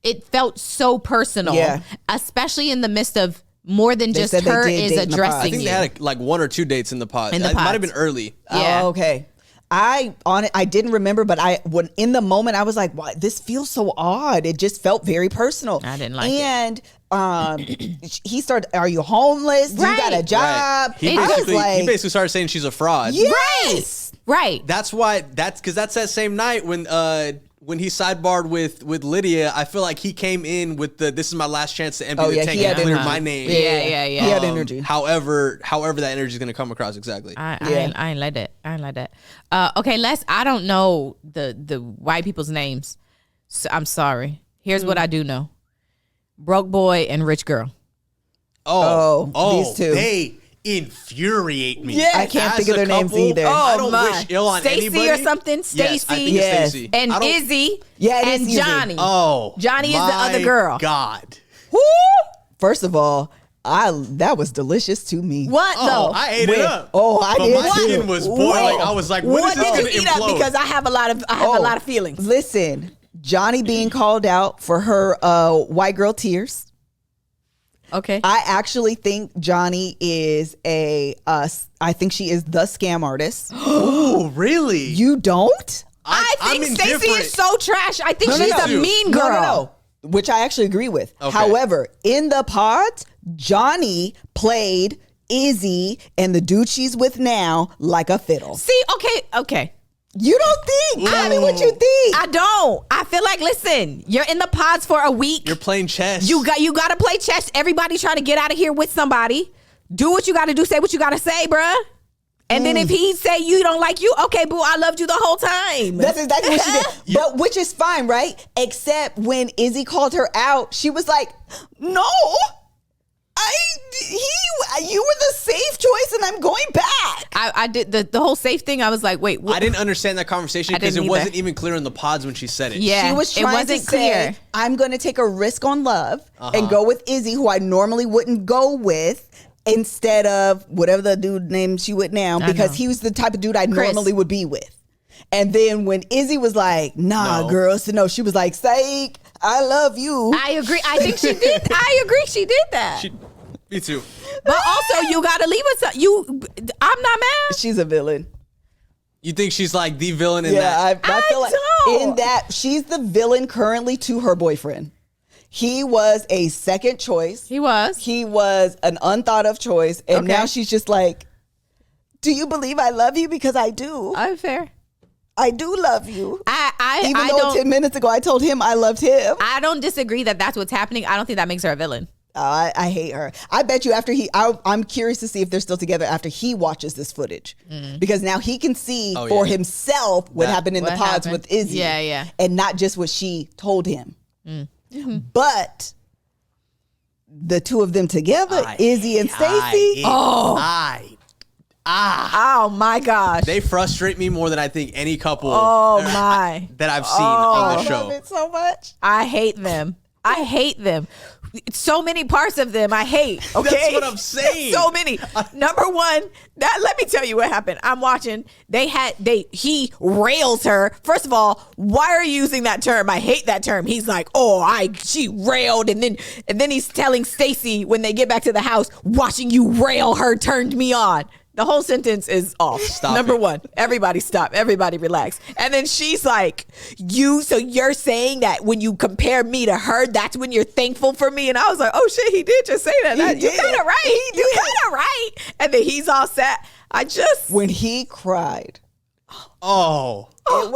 it felt so personal. Yeah. Especially in the midst of more than just her is addressing I think you. they had like one or two dates in the pods. It might have been early. Yeah. Oh, okay. I didn't remember, but when in the moment I was like, "Why this feels so odd?" It just felt very personal. I didn't like it. And he started, "Are you homeless? Do you got a job?" Right. He basically started saying she's a fraud. Yes. Right. That's because that's that same night when he sidebarred with Lydia. I feel like he came in with this is my last chance to empty the tank and clear my name. Yeah. He had energy. However that energy is going to come across exactly. I ain't like that. Okay, I don't know the white people's names. So I'm sorry. Here's what I do know. broke boy and rich girl. These two. They infuriate me. Yeah, I can't think of their names either. I don't wish ill on Stacey anybody. or something. Yes, I think Yes. it's Stacey. And Izzy. Yeah, it and is Izzy. Johnny. Oh, Johnny is the other girl. God. Woo! First of all, that was delicious to me. What though? I ate it up. I But did my too. skin was boiling. I was like, when is this did going to you eat up? implode? Because I have a lot of feelings. Listen, Johnny being called out for her white girl tears. Okay. I actually think Johnny is I think she is the scam artist. Oh, really? You don't? I think I'm Stacey indifferent. is so trash. I think she's a mean No, girl. no. Which I actually agree with. Okay. However, in the pods, Johnny played Izzy and the dude she's with now like a fiddle. See, okay. You don't think? Tell me what you think. I don't. I feel like, listen, you're in the pods for a week. You're playing chess. You got to play chess. Everybody trying to get out of here with somebody. Do what you got to do. Say what you got to say, bruh. And then if he say you don't like you, okay, boo, I loved you the whole time. That's exactly what she did. But which is fine, right? Except when Izzy called her out, she was like, "No, you were the safe choice, and I'm going back." I did the whole safe thing. I was like, wait, I didn't understand that conversation because it didn't wasn't either. even clear in the pods when she said it. Yeah, She was trying it wasn't to clear. say, "I'm going to take a risk on love and go with Izzy, who I normally wouldn't go with." Instead of whatever the dude name she with now, because he was the type of dude I normally would be with. And then when Izzy was like, "Nah, No. girls," no, she was like, "Psych, I love you." I agree. I think she did. I agree. She did that. Me too. But also, you got to leave us. I'm not mad. She's a villain. You think she's like the villain in that? I feel like don't. in that she's the villain currently to her boyfriend. He was a second choice. He was. He was an unthought of choice. And Okay. now she's just like, "Do you believe I love you? Because I do. I'm fair. I do love you." Even I though don't. 10 minutes ago I told him I loved him. I don't disagree that that's what's happening. I don't think that makes her a villain. I hate her. I bet you after I'm curious to see if they're still together after he watches this footage. Because now he can see for himself what happened in the What pods happened. with Izzy. Yeah. And not just what she told him. But the two of them together, Izzy and Stacy. Oh my gosh. They frustrate me more than I think any couple my. that I've seen on the I show. love it so much. I hate them. I hate them. So many parts of them I hate. Okay, That's what I'm saying. So many. Number one, let me tell you what happened. I'm watching. He rails her. First of all, why are you using that term? I hate that term. He's like, she railed, and then he's telling Stacy when they get back to the house, watching you rail her turned me on. The whole sentence is off. Stop Number it. one, everybody stop. Everybody relax. And then she's like, so you're saying that when you compare me to her, that's when you're thankful for me? And I was like, oh shit, he did just say that. You did. got it right. You got it right. And then he's all set. When he cried, Oh. it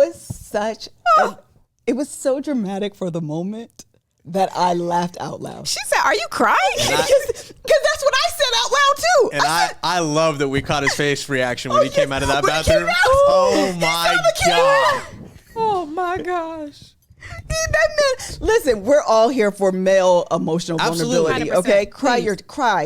was so dramatic for the moment that I laughed out loud. She said, are you crying? Because that's what I said out loud too. And I love that we caught his face reaction when he came out of that When he came bathroom. out. Oh He my saw the God. camera. Oh my gosh. That man, listen, we're all here for male emotional Absolutely. vulnerability. 100%. Okay, cry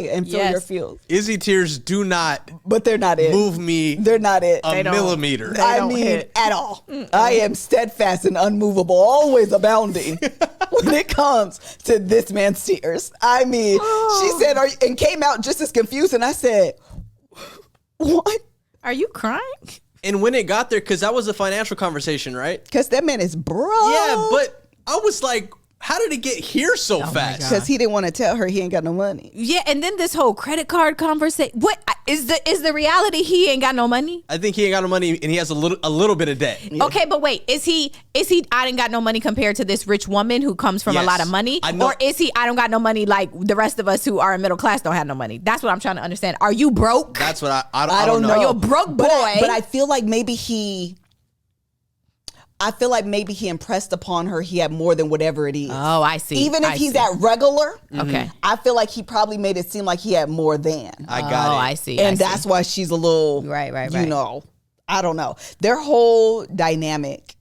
Please. and feel Yes. your feels, Izzy tears do not but they're not it. move me They're not it. a don't. millimeter. They I don't mean, hit. at all. I am steadfast and unmovable, always abounding when it comes to this man's tears. I mean, she said, and came out just as confused, and I said, "What?" Are you crying? And when it got there, because that was a financial conversation, right? Because that man is broke. Yeah, but I was like, how did it get here so fast? because he didn't want to tell her he ain't got no money. Yeah, and then this whole credit card conversation. What is the reality? He ain't got no money. I think he ain't got no money and he has a little bit of debt. Okay, but wait, is he I didn't got no money compared to this rich woman who comes from a Yes. lot of money? I know. Or is he I don't got no money like the rest of us who are in middle class don't have no money? That's what I'm trying to understand. Are you broke? That's what I I don't know. You're a broke boy. But I feel like maybe he impressed upon her he had more than whatever it is. Oh, I see. Even if I he's see. at regular, Okay. I feel like he probably made it seem like he had more than. I got it. I see. And I see. that's why she's a little, Right. you know, I don't know. Their whole dynamic,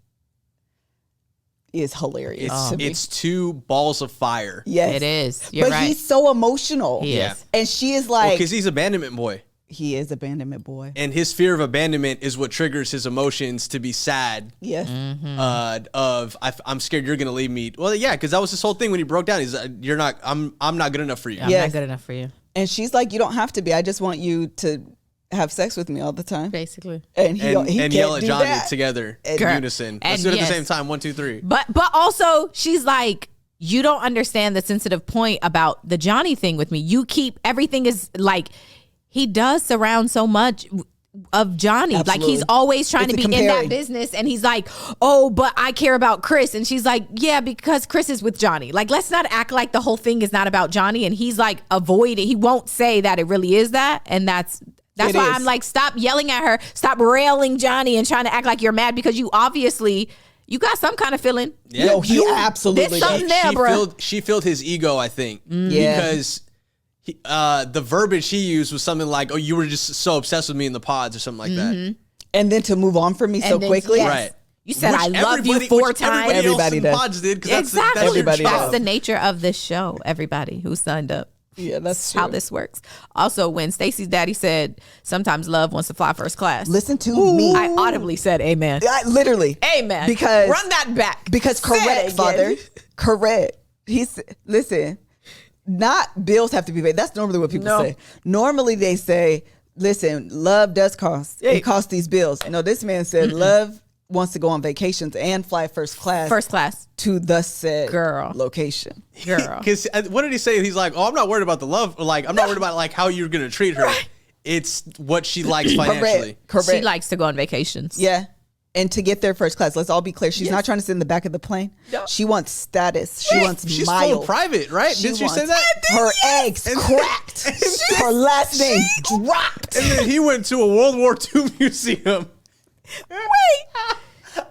is hilarious to me. It's two balls of fire. Yes. It is. You're but right. he's so emotional. He Yeah. is. And she is like, Because he's abandonment boy. he is abandonment boy. And his fear of abandonment is what triggers his emotions to be sad. Yes. I'm scared you're gonna leave me. Well, yeah, because that was his whole thing when he broke down. He's you're not. I'm not good enough for you. I'm Yes. not good enough for you. And she's like, you don't have to be. I just want you to have sex with me all the time. Basically. And he And can't yell at do Johnny that. together in Girl. unison. And Let's do it at yes. the same time. 1, 2, 3. But also she's like, you don't understand the sensitive point about the Johnny thing with me. You keep everything is like he does surround so much of Johnny. Absolutely. Like he's always trying It's to a be in comparing. that business. And he's like, oh, but I care about Chris. And she's like, yeah, because Chris is with Johnny. Like, let's not act like the whole thing is not about Johnny. And he's like avoiding. He won't say that it really is that. And that's It why is. I'm like, stop yelling at her. Stop railing Johnny and trying to act like you're mad because you obviously, you got some kind of feeling. Yeah. Yo, he absolutely There's something does. there, bro. She filled his ego, I think, Yeah. because the verbiage he used was something like, "Oh, you were just so obsessed with me in the pods" or something like that. And then to move on from me so And then- quickly. yes. Right. You said Which I love you everybody- 4 which times. Everybody else does. in pods did because Exactly. that's your Everybody job. does. That's the nature of this show. Everybody who signed up. Yeah, that's How true. this works. Also, when Stacy's daddy said, sometimes love wants to fly first class. Listen to me. I audibly said amen. Literally. Amen. Because run that back. Because Say it correct, again. father. Correct. Listen, not bills have to be paid. That's normally what people No. say. Normally they say, listen, love does cost. Hey. It costs these bills. No, this man said love wants to go on vacations and fly first class First class. to the said Girl. location. Girl. Because what did he say? He's like, "Oh, I'm not worried about the love. Like, I'm not worried about like how you're gonna treat her. It's what she likes financially." Correct. She likes to go on vacations. Yeah. And to get there first class, let's all be clear. She's not trying to sit in the back of the plane. No. She wants status. She wants She's miles. full private, right? She Didn't she say wants that? Her eggs cracked. Her last name dropped. And then he went to a World War II museum. Wait. When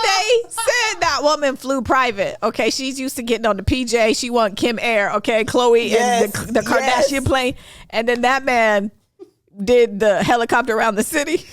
they said that woman flew private, okay, she's used to getting on the PJ. She want Kim Air, okay, Chloe Yes, and the Kardashian yes. plane. And then that man did the helicopter around the city.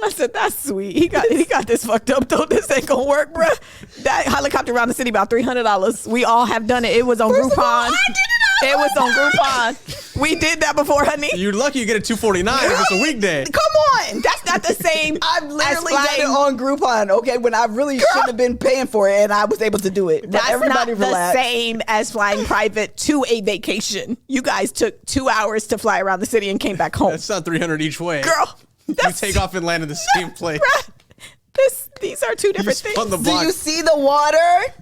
I said, that's sweet. He got this fucked up though. This ain't gonna work, bruh. That helicopter around the city about $300. We all have done it. It was on First of all, Groupon. I did it It was on Groupon. We did that before, honey. You're lucky you get a $249 if it's a weekday. Come on. That's not the same. I've literally as done it flying. on Groupon, okay, when I really shouldn't have been paying for it and I was able to do it. But That's everybody not the relax. same as flying private to a vacation. You guys took 2 hours to fly around the city and came back home. That's not $300 each way. Girl, You take off and land in the same place. Bruh, these are two different spun things. the Do block. you see the water?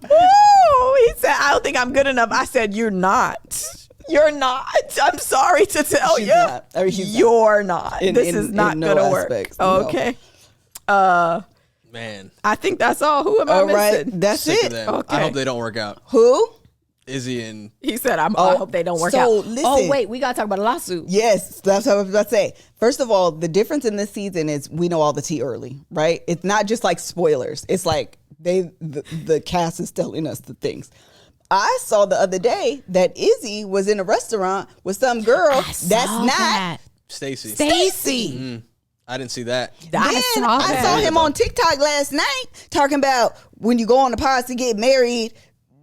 Ooh, he said, I don't think I'm good enough. I said, you're not. You're not. I'm sorry to tell She's you. not. I mean, she's not. You're not. This is not in no going to work. aspects, no. Okay. Man, I think that's all. Who am I All missing? right, that's sick of it. them. Okay. I hope they don't work out. Who? Izzy and He said, I hope they don't work so out. listen. Oh, wait, we got to talk about a lawsuit. Yes, that's what I was about to say. First of all, the difference in this season is we know all the tea early, right? It's not just like spoilers. It's like the cast is telling us the things. I saw the other day that Izzy was in a restaurant with some girl that's not Stacy. Stacy. I didn't see that. I saw him on TikTok last night talking about when you go on the pods to get married,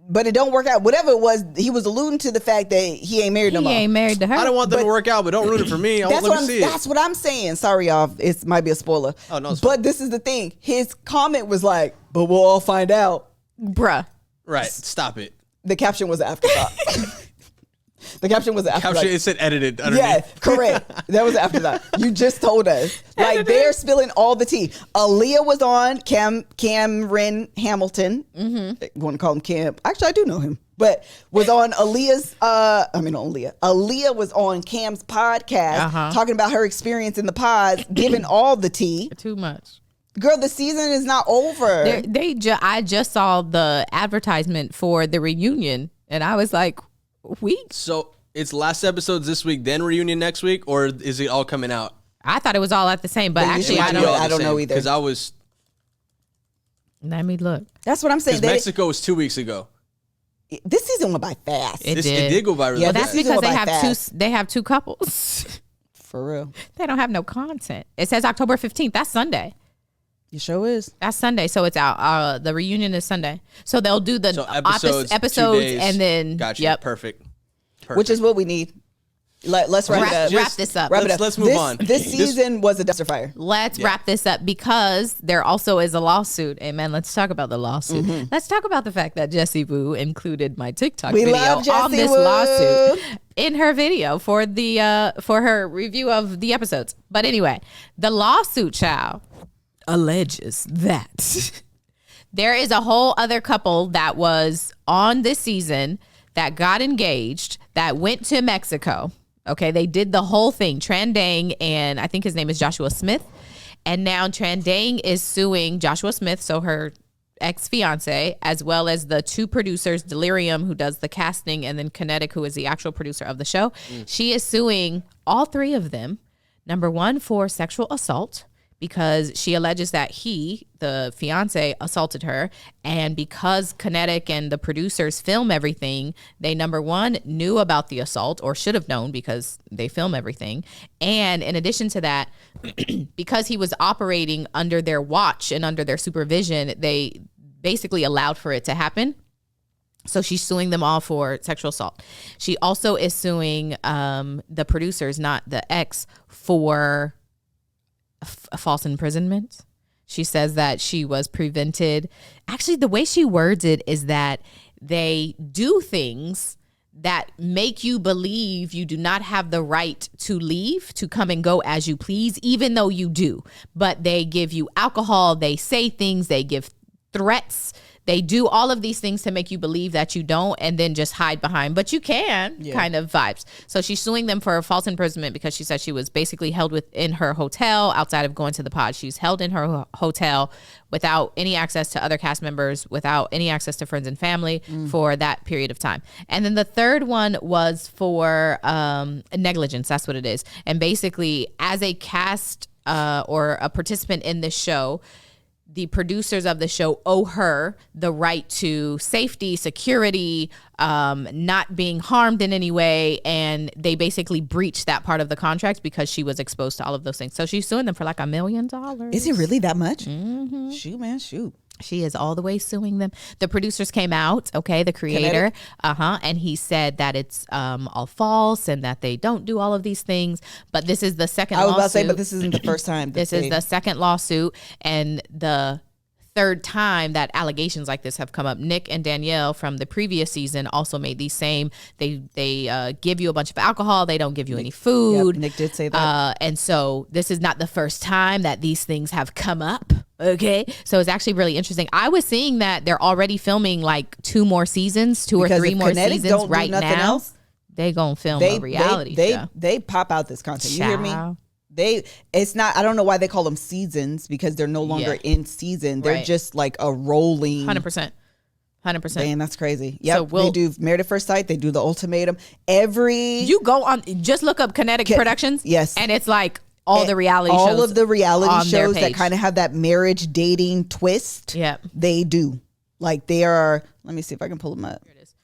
but it don't work out. Whatever it was, he was alluding to the fact that he ain't married no more. He ain't married to her. I don't want them to work out, but don't ruin it for me. I won't let me see it. That's what I'm saying. Sorry, y'all. It might be a spoiler. Oh, no, it's but fine. this is the thing. His comment was like, "But we'll all find out." Bruh. Right. Stop it. The caption was an afterthought. The caption was an afterthought. Caption, it said edited underneath. Yeah, correct. That was after that. You just told us. Like, they're spilling all the tea. Aaliyah was on Cameron Hamilton. Mm-hmm. Want to call him Cam. Actually, I do know him. But was on Aaliyah's, Aaliyah was on Cam's podcast talking about her experience in the pods, giving all the tea. Too much. Girl, the season is not over. I just saw the advertisement for the reunion, and I was like, So it's last episodes this week, then reunion next week, or is it all coming out? I thought it was all at the same, but They actually, usually I do don't. it. I don't know either. Because I was. Let me look. That's what I'm saying. Because Mexico was 2 weeks ago. This season went by fast. It It did go by really Yeah, But fast. that's this season because went by fast. they have two couples. For real. They don't have no content. It says October 15th. That's Sunday. Your show is. That's Sunday, so it's out. The reunion is Sunday, so they'll do the episodes 2 days. And then gotcha. Yep, Perfect. Which is what we need. Let's wrap this up. Let's move on. This season was a dumpster fire. Let's wrap this up because there also is a lawsuit. Amen. Let's talk about the lawsuit. Mm-hmm. Let's talk about the fact that Jessie Boo included my TikTok video on this lawsuit in her video for her review of the episodes. But anyway, the lawsuit, child, alleges that there is a whole other couple that was on this season that got engaged that went to Mexico. Okay, they did the whole thing. Tran Dang and I think his name is Joshua Smith. And now Tran Dang is suing Joshua Smith, so her ex-fiance, as well as the 2 producers, Delirium, who does the casting, and then Kinetic, who is the actual producer of the show. She is suing all 3 of them. Number 1, for sexual assault, because she alleges that he, the fiance, assaulted her. And because Kinetic and the producers film everything, they, number 1, knew about the assault, or should have known because they film everything. And in addition to that, because he was operating under their watch and under their supervision, they basically allowed for it to happen. So she's suing them all for sexual assault. She also is suing the producers, not the ex, for a false imprisonment. She says that she was prevented. Actually, the way she words it is that they do things that make you believe you do not have the right to leave, to come and go as you please, even though you do. But they give you alcohol, they say things, they give threats. They do all of these things to make you believe that you don't, and then just hide behind, but you can, kind of vibes. So she's suing them for false imprisonment because she said she was basically held within her hotel outside of going to the pod. She's held in her hotel without any access to other cast members, without any access to friends and family for that period of time. And then the third one was for negligence. That's what it is. And basically, as a cast or a participant in this show, the producers of the show owe her the right to safety, security, not being harmed in any way. And they basically breached that part of the contract because she was exposed to all of those things. So she's suing them for like $1 million. Is it really that much? Mm-hmm. Shoot, man, shoot. She is all the way suing them. The producers came out, okay, the creator, and he said that it's all false and that they don't do all of these things. But this is the second lawsuit. I was about to say, but this isn't the first time. This is the second lawsuit and the third time that allegations like this have come up. Nick and Danielle from the previous season also made these same. They give you a bunch of alcohol. They don't give you any food. Yep, Nick did say that. And so this is not the first time that these things have come up. Okay, so it's actually really interesting. I was seeing that they're already filming like 2 more seasons, 2 or 3 more seasons right now. Else, they gonna film a reality show. They pop out this content. You hear me? It's not, I don't know why they call them seasons, because they're no longer in season. They're just like a rolling 100%. Man, that's crazy. Yeah, so they do Married at First Sight. They do The Ultimatum. You go on, just look up Kinetic Productions. Yes. And it's like all the reality shows. All of the reality shows that kind of have that marriage dating twist. Yeah. They do. Like they are, let me see if I can pull them up.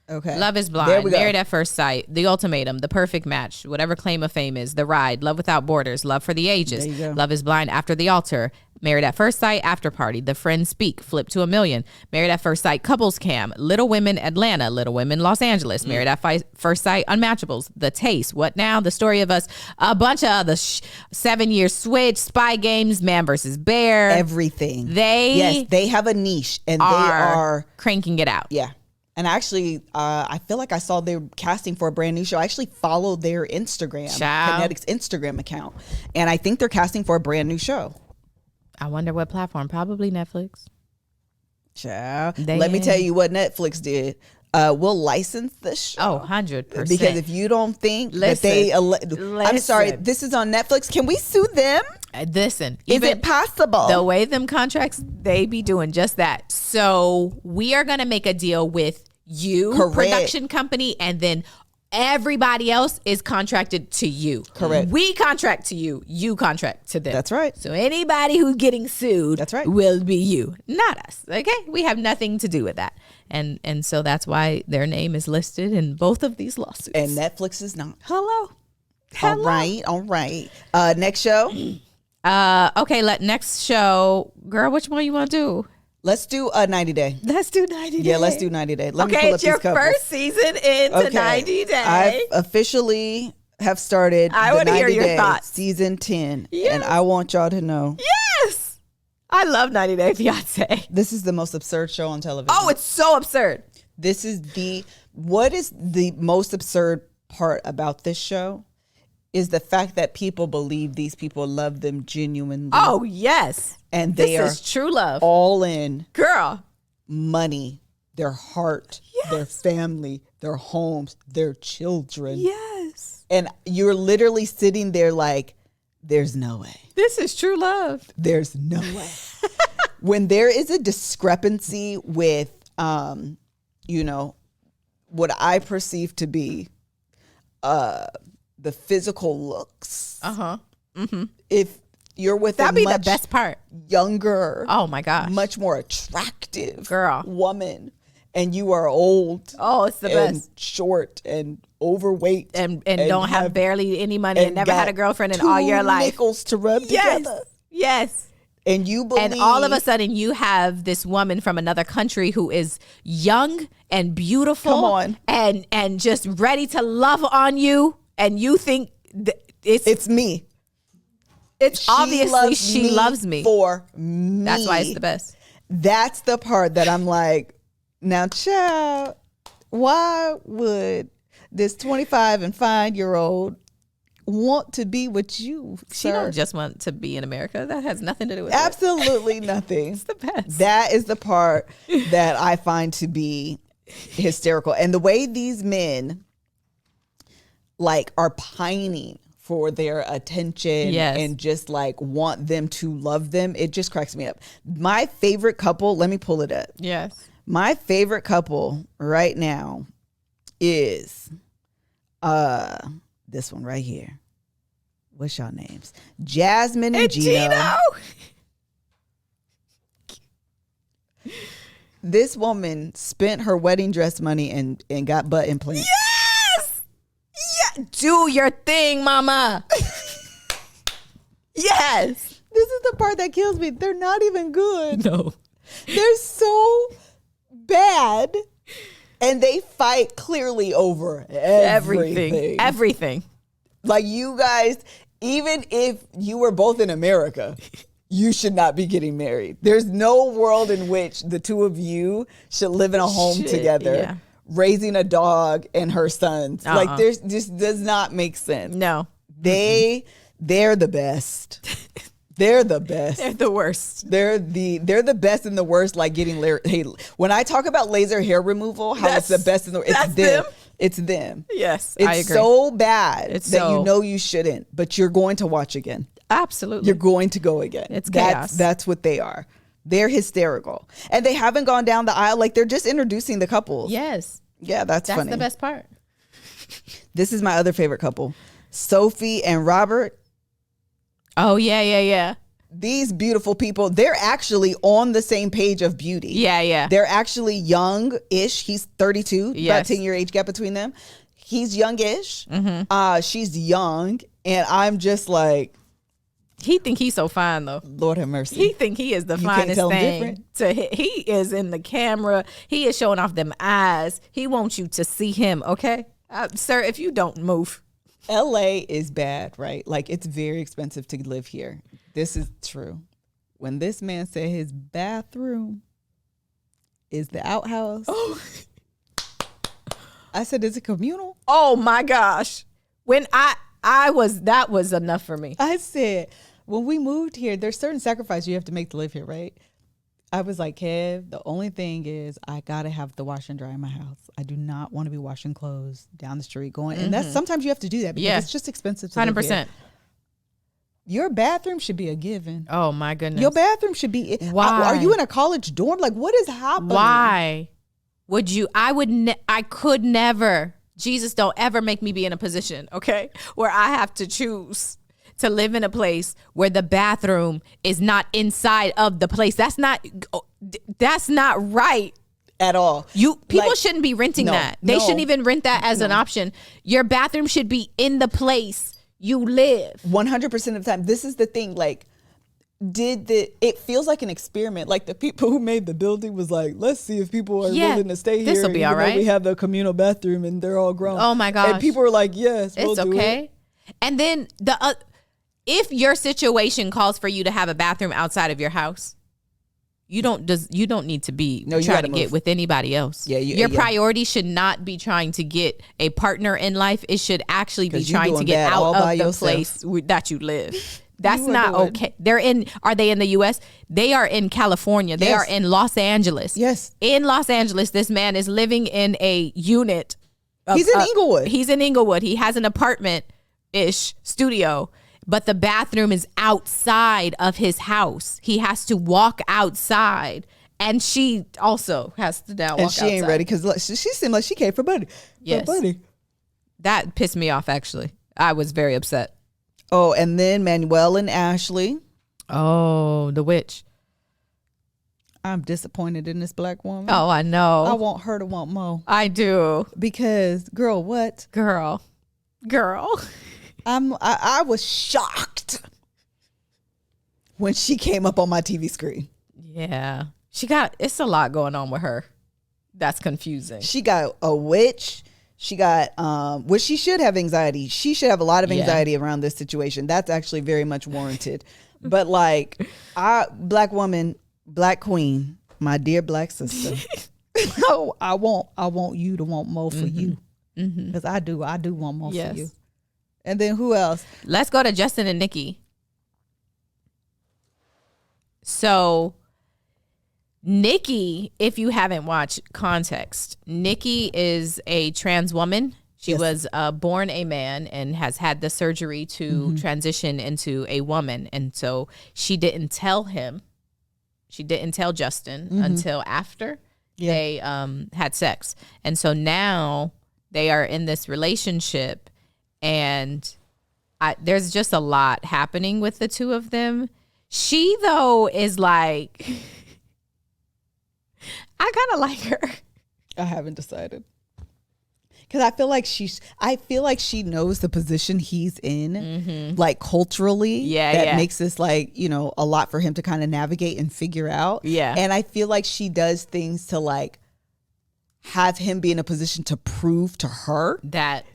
Okay. Love is Blind, Married at First Sight, The Ultimatum, The Perfect Match, Whatever Claim of Fame Is, The Ride, Love Without Borders, Love for the Ages, Love is Blind, After the Altar, Married at First Sight, After Party, The Friends Speak, Flip to a Million, Married at First Sight, Couples Cam, Little Women Atlanta, Little Women Los Angeles, Married at First Sight, Unmatchables, The Taste, What Now, The Story of Us, a bunch of other 7-Year Switch, Spy Games, Man vs. Bear. Everything. They have a niche and they are cranking it out. Yeah. And actually, I feel like I saw they're casting for a brand new show. I actually followed their Instagram, Kinetic's Instagram account. And I think they're casting for a brand new show. I wonder what platform. Probably Netflix. Child. Let me tell you what Netflix did. We'll license this show. Oh, 100%. Because if you don't think that they... I'm sorry, this is on Netflix. Can we sue them? Listen. Is it possible? The way them contracts, they be doing just that. So we are going to make a deal with you, production company, and then everybody else is contracted to you. Correct. We contract to you. You contract to them. That's right. So anybody who's getting sued will be you, not us. Okay? We have nothing to do with that. And so that's why their name is listed in both of these lawsuits. And Netflix is not. Hello. All right. Next show. Okay, next show. Girl, which one you want to do? Let's do a 90 day. Let's do 90 Day. Yeah, let's do 90 day. Let me pull up it's your these couples. first season into 90 Day. I officially have started I the want to 90 hear your day thoughts. season 10. Yes. And I want y'all to know. Yes. I love 90 Day Fiancé. This is the most absurd show on television. Oh, it's so absurd. What is the most absurd part about this show is the fact that people believe these people love them genuinely. Oh, yes. And they this is true love. all in. Girl. Money, their heart, their family, their homes, their children. Yes. And you're literally sitting there like, there's no way. This is true love. There's no way. When there is a discrepancy with, what I perceive to be the physical looks. Mm-hmm. If you're with that'd be the best part. Younger. Oh my gosh. Much more attractive girl woman. And you are old. Oh, it's the best. Short and overweight. And don't have barely any money and never had a girlfriend in all your life. Nickels to rub together. Yes. And you believe. And all of a sudden you have this woman from another country who is young and beautiful. Come on. And just ready to love on you. And you think it's me. It's obviously she loves me. For me. That's why it's the best. That's the part that I'm like, now, child, why would this 25 and 5-year-old want to be with you, She sir? don't just want to be in America. That has nothing to do with it. Absolutely nothing. It's the best. That is the part that I find to be hysterical. And the way these men are pining for their attention and just want them to love them, it just cracks me up. My favorite couple, let me pull it up. Yes. My favorite couple right now is this one right here. What's y'all names? Jasmine and Gino. This woman spent her wedding dress money and got butt implants. Yes! Yeah, do your thing, mama. Yes. This is the part that kills me. They're not even good. No. They're so bad. And they fight clearly over everything. Everything. Like, you guys, even if you were both in America, you should not be getting married. There's no world in which the two of you should live in a home together, raising a dog and her sons. Like, there's just does not make sense. No. They're the best. They're the best. They're the worst. They're the best and the worst. Like getting when I talk about laser hair removal, how it's the best in the world. It's them. It's them. Yes, it's I agree. so bad You know you shouldn't, but you're going to watch again. Absolutely, you're going to go again. It's chaos. That's what they are. They're hysterical, and they haven't gone down the aisle. Like, they're just introducing the couples. Yes. Yeah, that's funny. That's the best part. This is my other favorite couple, Sophie and Robert. Oh, yeah. These beautiful people, they're actually on the same page of beauty. Yeah. They're actually young-ish. He's 32, about 10-year age gap between them. He's young-ish. Mm-hmm. She's young, and I'm just like... He think he's so fine, though. Lord have mercy. He think he is the finest thing. He is in the camera. He is showing off them eyes. He wants you to see him, okay? Sir, if you don't move... LA is bad, right? Like, it's very expensive to live here. This is true. When this man said his bathroom is the outhouse, I said, is it communal? Oh my gosh. When that was enough for me. I said, when we moved here, there's certain sacrifices you have to make to live here, right? I was like, Kev, the only thing is I got to have the wash and dry in my house. I do not want to be washing clothes down the street going. And that's sometimes you have to do that because it's just expensive to 100%. Live here. Your bathroom should be a given. Oh, my goodness. Your bathroom should be. Why? Are you in a college dorm? Like, what is happening? Why would you? I could never. Jesus, don't ever make me be in a position, okay, where I have to choose to live in a place where the bathroom is not inside of the place. That's not right at all. People shouldn't be renting that. They shouldn't even rent that as an option. Your bathroom should be in the place you live. 100% of the time. This is the thing. Like, it feels like an experiment. Like the people who made the building was like, let's see if people are willing to stay here. This will be all right. We have the communal bathroom and they're all grown. Oh my gosh. And people were like, yes, it's we'll do okay. it. And then if your situation calls for you to have a bathroom outside of your house, you don't need to be trying to get with anybody else. Yeah, your priority should not be trying to get a partner in life. It should actually be trying to get out of the place that you live. That's not okay. Are they in the U.S.? They are in California. They are in Los Angeles. Yes. In Los Angeles, this man is living in a unit. He's in Inglewood. He's in Inglewood. He has an apartment-ish studio, but the bathroom is outside of his house. He has to walk outside. And she also has to now walk outside. And she ain't ready because she seemed like she came for buddy. Yes. For buddy. That pissed me off, actually. I was very upset. Oh, and then Manuel and Ashley. Oh, the witch. I'm disappointed in this black woman. Oh, I know. I want her to want more. I do. Because, girl, what? Girl. I was shocked when she came up on my TV screen. Yeah. It's a lot going on with her. That's confusing. She got a witch. She got, which she should have anxiety. She should have a lot of anxiety around this situation. That's actually very much warranted. But like, black woman, black queen, my dear black sister. I want you to want more for you. Because I do want more for you. And then who else? Let's go to Justin and Nikki. So Nikki, if you haven't watched Context, Nikki is a trans woman. She was born a man and has had the surgery to transition into a woman. And so she didn't tell him. She didn't tell Justin until after they had sex. And so now they are in this relationship. And there's just a lot happening with the two of them. She, though, is like... I kind of like her. I haven't decided. Because I feel like she knows the position he's in, like culturally. That makes this like, a lot for him to kind of navigate and figure out. Yeah. And I feel like she does things to like have him be in a position to prove to her that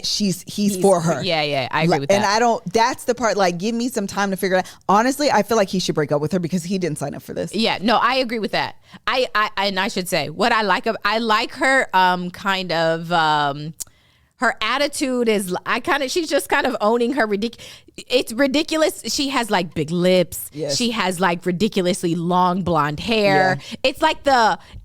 he's for her. Yeah, I agree with that. And that's the part, like, give me some time to figure it out. Honestly, I feel like he should break up with her because he didn't sign up for this. Yeah, no, I agree with that. I should say what I like her kind of her attitude is she's just kind of owning her it's ridiculous. She has like big lips. Yes. She has like ridiculously long blonde hair. Yeah. It's like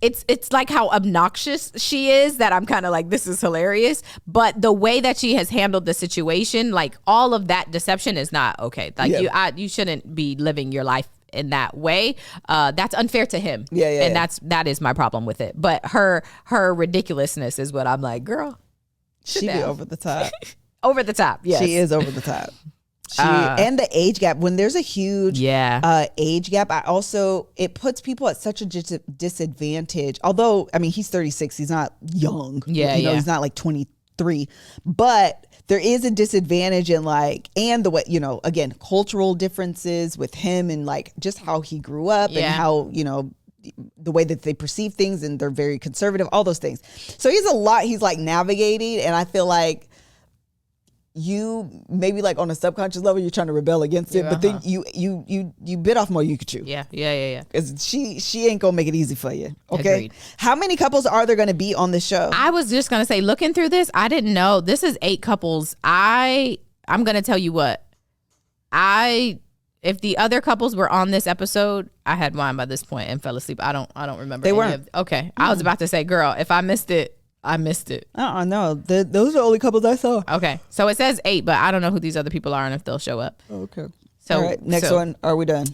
it's like how obnoxious she is that I'm kind of like, this is hilarious. But the way that she has handled the situation, like all of that deception is not okay. Like you shouldn't be living your life in that way. That's unfair to him. And that is my problem with it. But her ridiculousness is what I'm like, girl. She be over the top. Over the top, yes. She is over the top. And the age gap. When there's a huge age gap, it puts people at such a disadvantage. Although, I mean, he's 36. He's not young. He's not like 23. But there is a disadvantage in like, and the way, again, cultural differences with him and like just how he grew up and how, the way that they perceive things, and they're very conservative, all those things. So he's like navigating, and I feel like you maybe like on a subconscious level you're trying to rebel against it, but then you bit off more you could chew. Yeah. Because she ain't gonna make it easy for you. Okay. Agreed. How many couples are there gonna be on this show? I was just gonna say, looking through this, I didn't know this is 8 couples. I'm gonna tell you what, if the other couples were on this episode, I had wine by this point and fell asleep. I don't remember. They weren't. Okay. I was about to say, girl, if I missed it, I missed it. No. Those are the only couples I saw. Okay. So it says 8, but I don't know who these other people are and if they'll show up. Okay. So, all right. Next one. Are we done?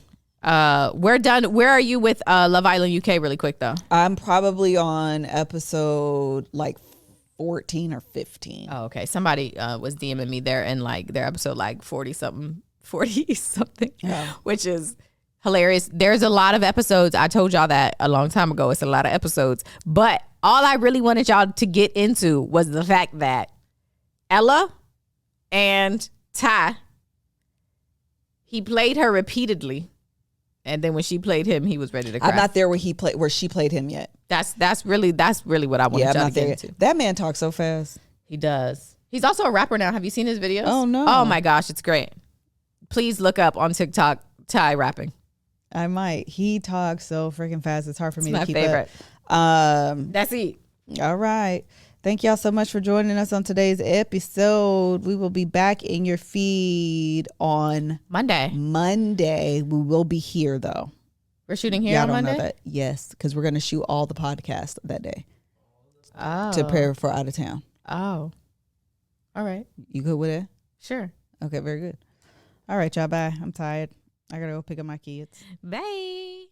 We're done. Where are you with Love Island UK really quick though? I'm probably on episode like 14 or 15. Oh, okay. Somebody was DMing me there in like their episode like 40 something, which is hilarious. There's a lot of episodes. I told y'all that a long time ago. It's a lot of episodes. But all I really wanted y'all to get into was the fact that Ella and Ty, He played her repeatedly, and then when she played him, he was ready to cry. I'm not there where she played him yet. That's really what I want y'all to get into. That man talks so fast. He does. He's also a rapper now. Have you seen his videos? Oh no. Oh my gosh, it's great. Please look up on TikTok Ty rapping. I might. He talks so freaking fast. It's hard for me to keep favorite. up. That's it. All right. Thank y'all so much for joining us on today's episode. We will be back in your feed on Monday. We will be here though. We're shooting here on Monday? Know that. Yes, because we're going to shoot all the podcasts that day. Oh. To prepare for out of town. Oh. All right. You good with it? Sure. Okay, very good. All right, y'all. Bye. I'm tired. I got to go pick up my kids. Bye.